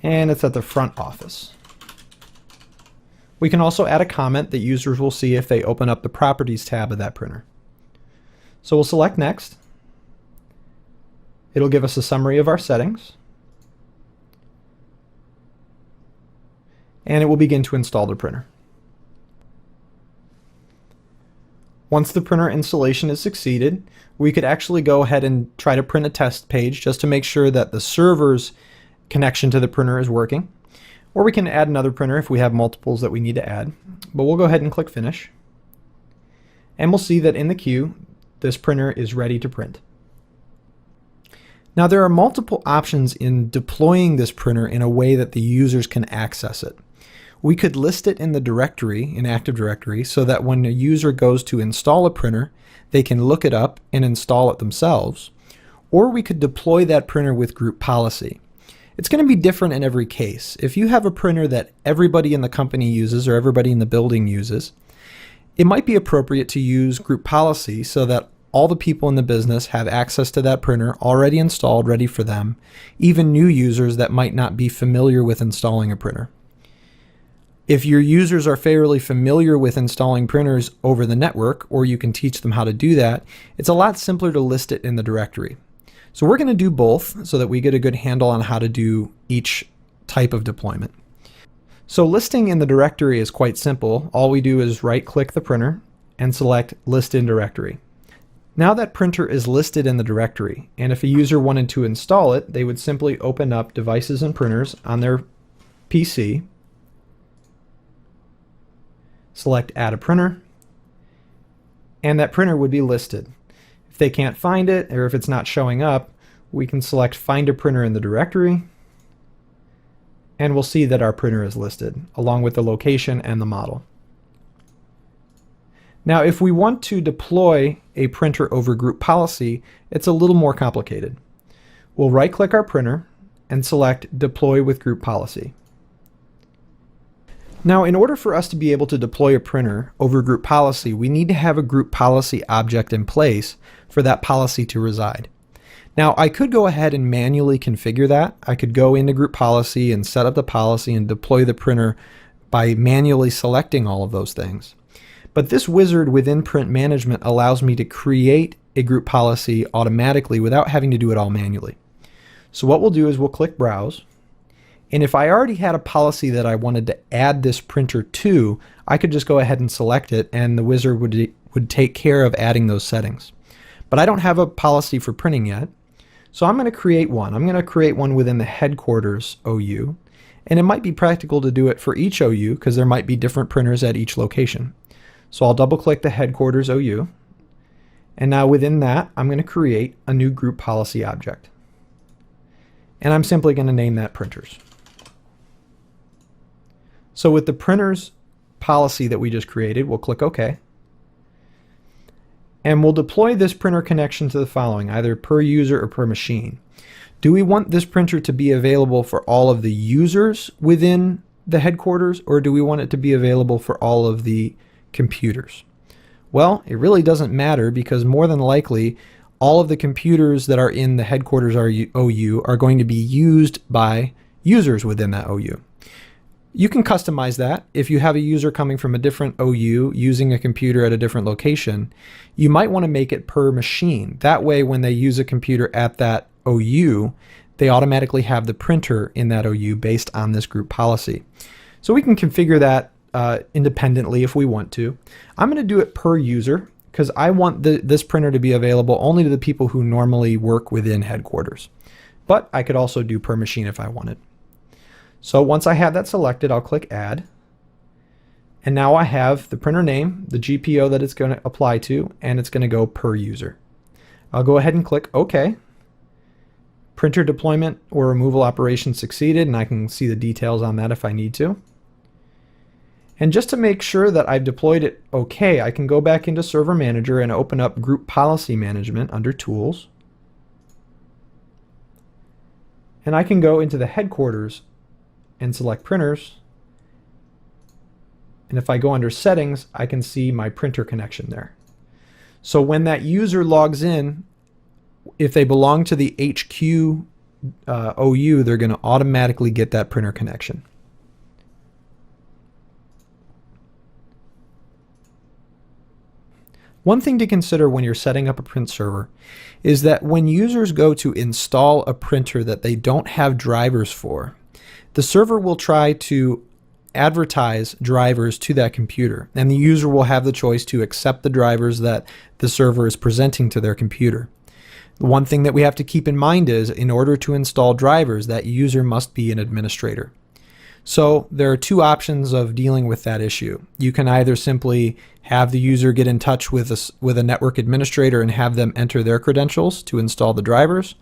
and it's at the front office. We can also add a comment that users will see if they open up the Properties tab of that printer. So we'll select Next. It'll give us a summary of our settings. And it will begin to install the printer. Once the printer installation is succeeded, we could actually go ahead and try to print a test page just to make sure that the server's connection to the printer is working. Or we can add another printer if we have multiples that we need to add. But we'll go ahead and click Finish. And we'll see that in the queue, this printer is ready to print. Now there are multiple options in deploying this printer in a way that the users can access it. We could list it in the directory, in Active Directory, so that when a user goes to install a printer, they can look it up and install it themselves. Or we could deploy that printer with group policy. It's going to be different in every case. If you have a printer that everybody in the company uses or everybody in the building uses, it might be appropriate to use group policy so that all the people in the business have access to that printer already installed, ready for them, even new users that might not be familiar with installing a printer. If your users are fairly familiar with installing printers over the network, or you can teach them how to do that, it's a lot simpler to list it in the directory. So we're going to do both so that we get a good handle on how to do each type of deployment. So listing in the directory is quite simple. All we do is right-click the printer and select List in Directory. Now that printer is listed in the directory, and if a user wanted to install it, they would simply open up Devices and Printers on their PC, select Add a Printer, and that printer would be listed. If they can't find it, or if it's not showing up, we can select Find a Printer in the directory, and we'll see that our printer is listed, along with the location and the model. Now, if we want to deploy a printer over group policy, it's a little more complicated. We'll right-click our printer and select Deploy with Group Policy. Now, in order for us to be able to deploy a printer over group policy, we need to have a group policy object in place for that policy to reside. Now, I could go ahead and manually configure that. I could go into group policy and set up the policy and deploy the printer by manually selecting all of those things. But this wizard within Print Management allows me to create a group policy automatically without having to do it all manually. So what we'll do is we'll click Browse. And if I already had a policy that I wanted to add this printer to, I could just go ahead and select it and the wizard would take care of adding those settings. But I don't have a policy for printing yet, so I'm going to create one. I'm going to create one within the headquarters OU, and it might be practical to do it for each OU because there might be different printers at each location. So I'll double click the headquarters OU, and now within that I'm going to create a new group policy object. And I'm simply going to name that printers. So with the printers policy that we just created, we'll click OK. And we'll deploy this printer connection to the following, either per user or per machine. Do we want this printer to be available for all of the users within the headquarters, or do we want it to be available for all of the computers? Well, it really doesn't matter, because more than likely all of the computers that are in the headquarters OU are going to be used by users within that OU. You can customize that. If you have a user coming from a different OU using a computer at a different location, you might want to make it per machine. That way, when they use a computer at that OU, they automatically have the printer in that OU based on this group policy. So we can configure that independently if we want to. I'm going to do it per user because I want this printer to be available only to the people who normally work within headquarters. But I could also do per machine if I wanted. So once I have that selected, I'll click Add. And now I have the printer name, the GPO that it's going to apply to, and it's going to go per user. I'll go ahead and click OK. Printer deployment or removal operation succeeded, and I can see the details on that if I need to. And just to make sure that I've deployed it okay, I can go back into Server Manager and open up Group Policy Management under Tools. And I can go into the headquarters and select printers. And if I go under settings, I can see my printer connection there. So when that user logs in, if they belong to the HQ OU, they're going to automatically get that printer connection. One thing to consider when you're setting up a print server is that when users go to install a printer that they don't have drivers for, the server will try to advertise drivers to that computer, and the user will have the choice to accept the drivers that the server is presenting to their computer. The one thing that we have to keep in mind is, in order to install drivers, that user must be an administrator. So there are two options of dealing with that issue. You can either simply have the user get in touch with a network administrator and have them enter their credentials to install the drivers.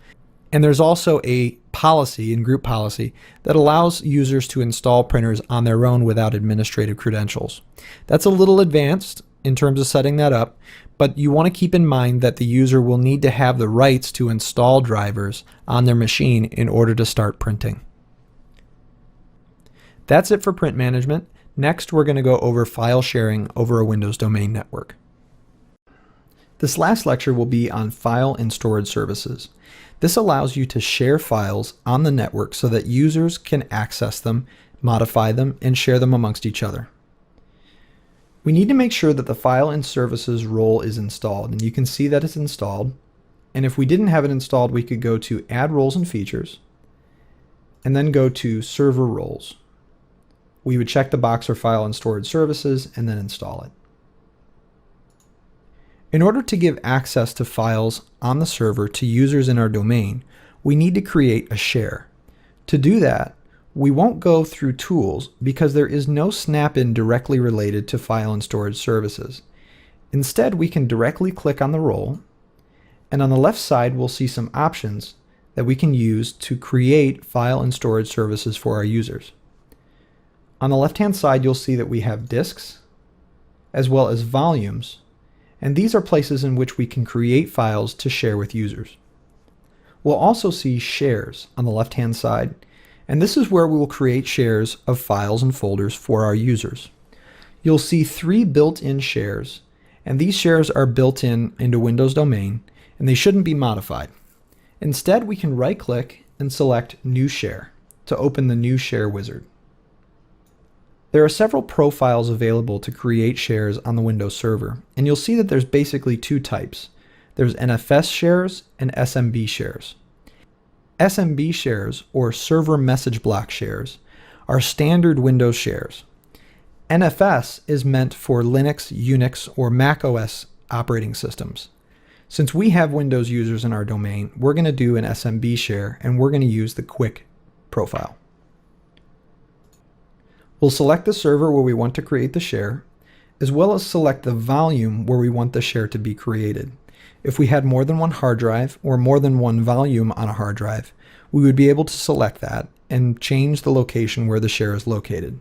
And there's also a policy in group policy that allows users to install printers on their own without administrative credentials. That's a little advanced in terms of setting that up, but you want to keep in mind that the user will need to have the rights to install drivers on their machine in order to start printing. That's it for print management. Next, we're going to go over file sharing over a Windows domain network. This last lecture will be on file and storage services. This allows you to share files on the network so that users can access them, modify them, and share them amongst each other. We need to make sure that the file and services role is installed, and you can see that it's installed. And if we didn't have it installed, we could go to Add Roles and Features, and then go to Server Roles. We would check the box for file and storage services and then install it. In order to give access to files on the server to users in our domain, we need to create a share. To do that, we won't go through tools because there is no snap-in directly related to file and storage services. Instead, we can directly click on the role, and on the left side we'll see some options that we can use to create file and storage services for our users. On the left-hand side, you'll see that we have disks as well as volumes, and these are places in which we can create files to share with users. We'll also see shares on the left-hand side, and this is where we will create shares of files and folders for our users. You'll see 3 built-in shares, and these shares are built into Windows Domain, and they shouldn't be modified. Instead, we can right-click and select New Share to open the New Share wizard. There are several profiles available to create shares on the Windows server, and you'll see that there's basically 2 types. There's NFS shares and SMB shares. SMB shares, or server message block shares, are standard Windows shares. NFS is meant for Linux, Unix, or Mac OS operating systems. Since we have Windows users in our domain, we're going to do an SMB share, and we're going to use the Quick profile. We'll select the server where we want to create the share, as well as select the volume where we want the share to be created. If we had more than one hard drive or more than one volume on a hard drive, we would be able to select that and change the location where the share is located.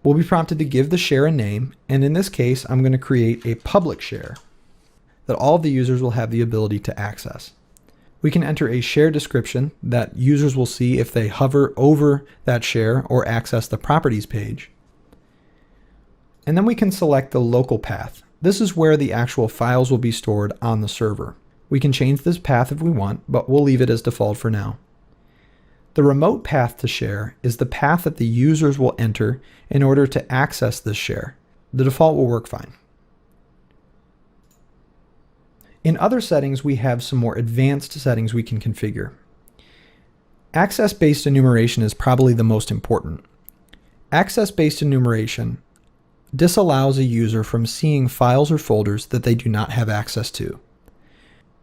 We'll be prompted to give the share a name, and in this case, I'm going to create a public share that all of the users will have the ability to access. We can enter a share description that users will see if they hover over that share or access the properties page. And then we can select the local path. This is where the actual files will be stored on the server. We can change this path if we want, but we'll leave it as default for now. The remote path to share is the path that the users will enter in order to access this share. The default will work fine. In other settings, we have some more advanced settings we can configure. Access-based enumeration is probably the most important. Access-based enumeration disallows a user from seeing files or folders that they do not have access to.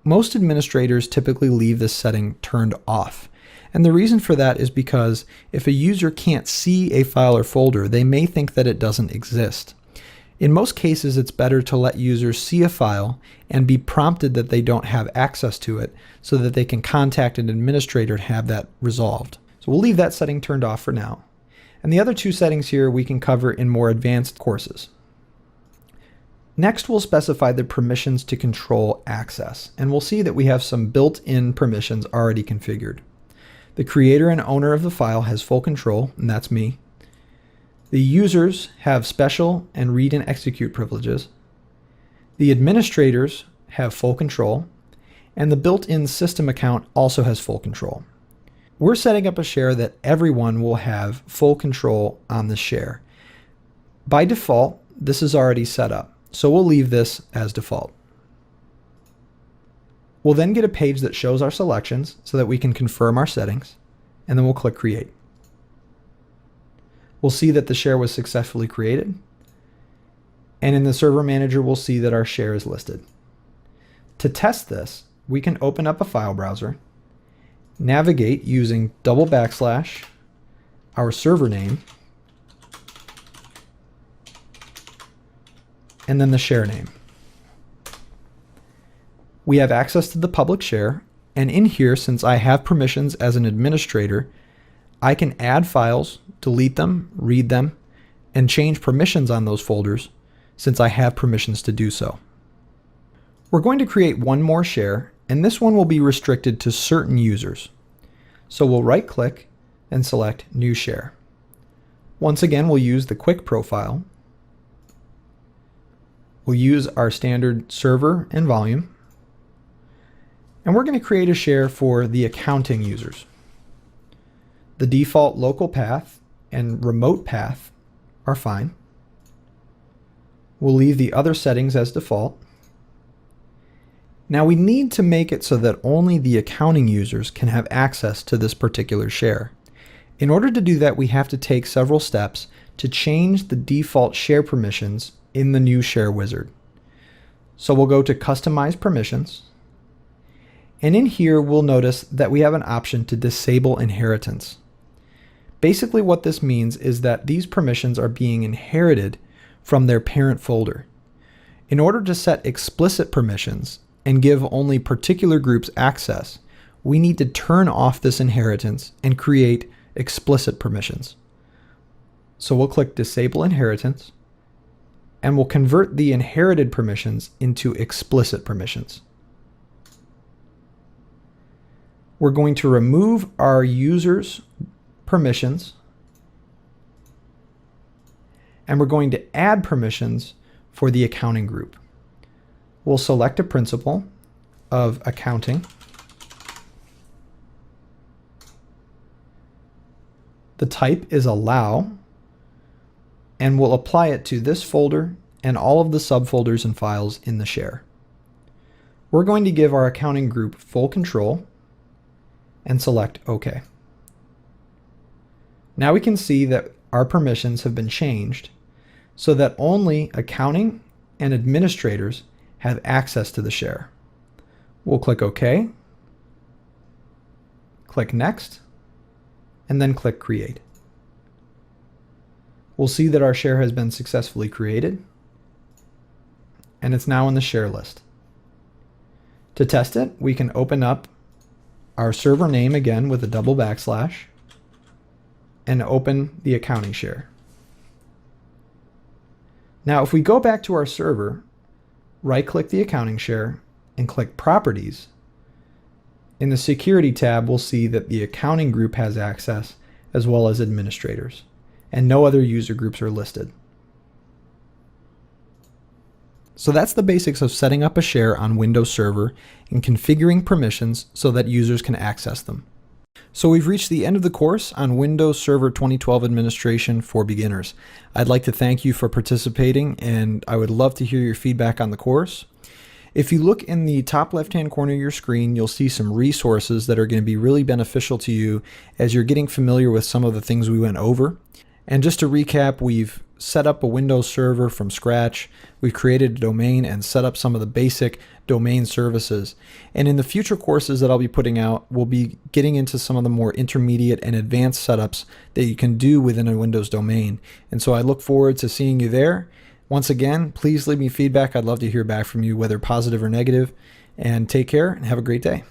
Most administrators typically leave this setting turned off. And the reason for that is because if a user can't see a file or folder, they may think that it doesn't exist. In most cases, it's better to let users see a file and be prompted that they don't have access to it so that they can contact an administrator to have that resolved. So we'll leave that setting turned off for now. And the other two settings here we can cover in more advanced courses. Next, we'll specify the permissions to control access, and we'll see that we have some built-in permissions already configured. The creator and owner of the file has full control, and that's me. The users have special and read and execute privileges. The administrators have full control, and the built-in system account also has full control. We're setting up a share that everyone will have full control on the share. By default, this is already set up, so we'll leave this as default. We'll then get a page that shows our selections so that we can confirm our settings, and then we'll click Create. We'll see that the share was successfully created, and in the Server Manager we'll see that our share is listed. To test this, we can open up a file browser, navigate using // our server name, and then the share name. We have access to the public share, and in here, since I have permissions as an administrator, I can add files, delete them, read them, and change permissions on those folders since I have permissions to do so. We're going to create one more share, and this one will be restricted to certain users. So we'll right-click and select New Share. Once again, we'll use the quick profile. We'll use our standard server and volume. And we're going to create a share for the accounting users. The default local path and remote path are fine. We'll leave the other settings as default. Now we need to make it so that only the accounting users can have access to this particular share. In order to do that, we have to take several steps to change the default share permissions in the new share wizard. So we'll go to Customize Permissions. And in here, we'll notice that we have an option to disable inheritance. Basically what this means is that these permissions are being inherited from their parent folder. In order to set explicit permissions and give only particular groups access, we need to turn off this inheritance and create explicit permissions. So we'll click Disable Inheritance, and we'll convert the inherited permissions into explicit permissions. We're going to remove our users' permissions, and we're going to add permissions for the accounting group. We'll select a principal of accounting. The type is allow, and we'll apply it to this folder and all of the subfolders and files in the share. We're going to give our accounting group full control and select OK. Now we can see that our permissions have been changed so that only accounting and administrators have access to the share. We'll click OK, click Next, and then click Create. We'll see that our share has been successfully created, and it's now in the share list. To test it, we can open up our server name again with a // and open the accounting share. Now if we go back to our server, right-click the accounting share and click Properties, in the Security tab we'll see that the accounting group has access as well as administrators, and no other user groups are listed. So that's the basics of setting up a share on Windows Server and configuring permissions so that users can access them. So we've reached the end of the course on Windows Server 2012 Administration for Beginners. I'd like to thank you for participating, and I would love to hear your feedback on the course. If you look in the top left-hand corner of your screen, you'll see some resources that are going to be really beneficial to you as you're getting familiar with some of the things we went over. And just to recap, we've set up a Windows server from scratch. We've created a domain and set up some of the basic domain services. And in the future courses that I'll be putting out, we'll be getting into some of the more intermediate and advanced setups that you can do within a Windows domain. And so I look forward to seeing you there. Once again, please leave me feedback. I'd love to hear back from you, whether positive or negative. And take care and have a great day.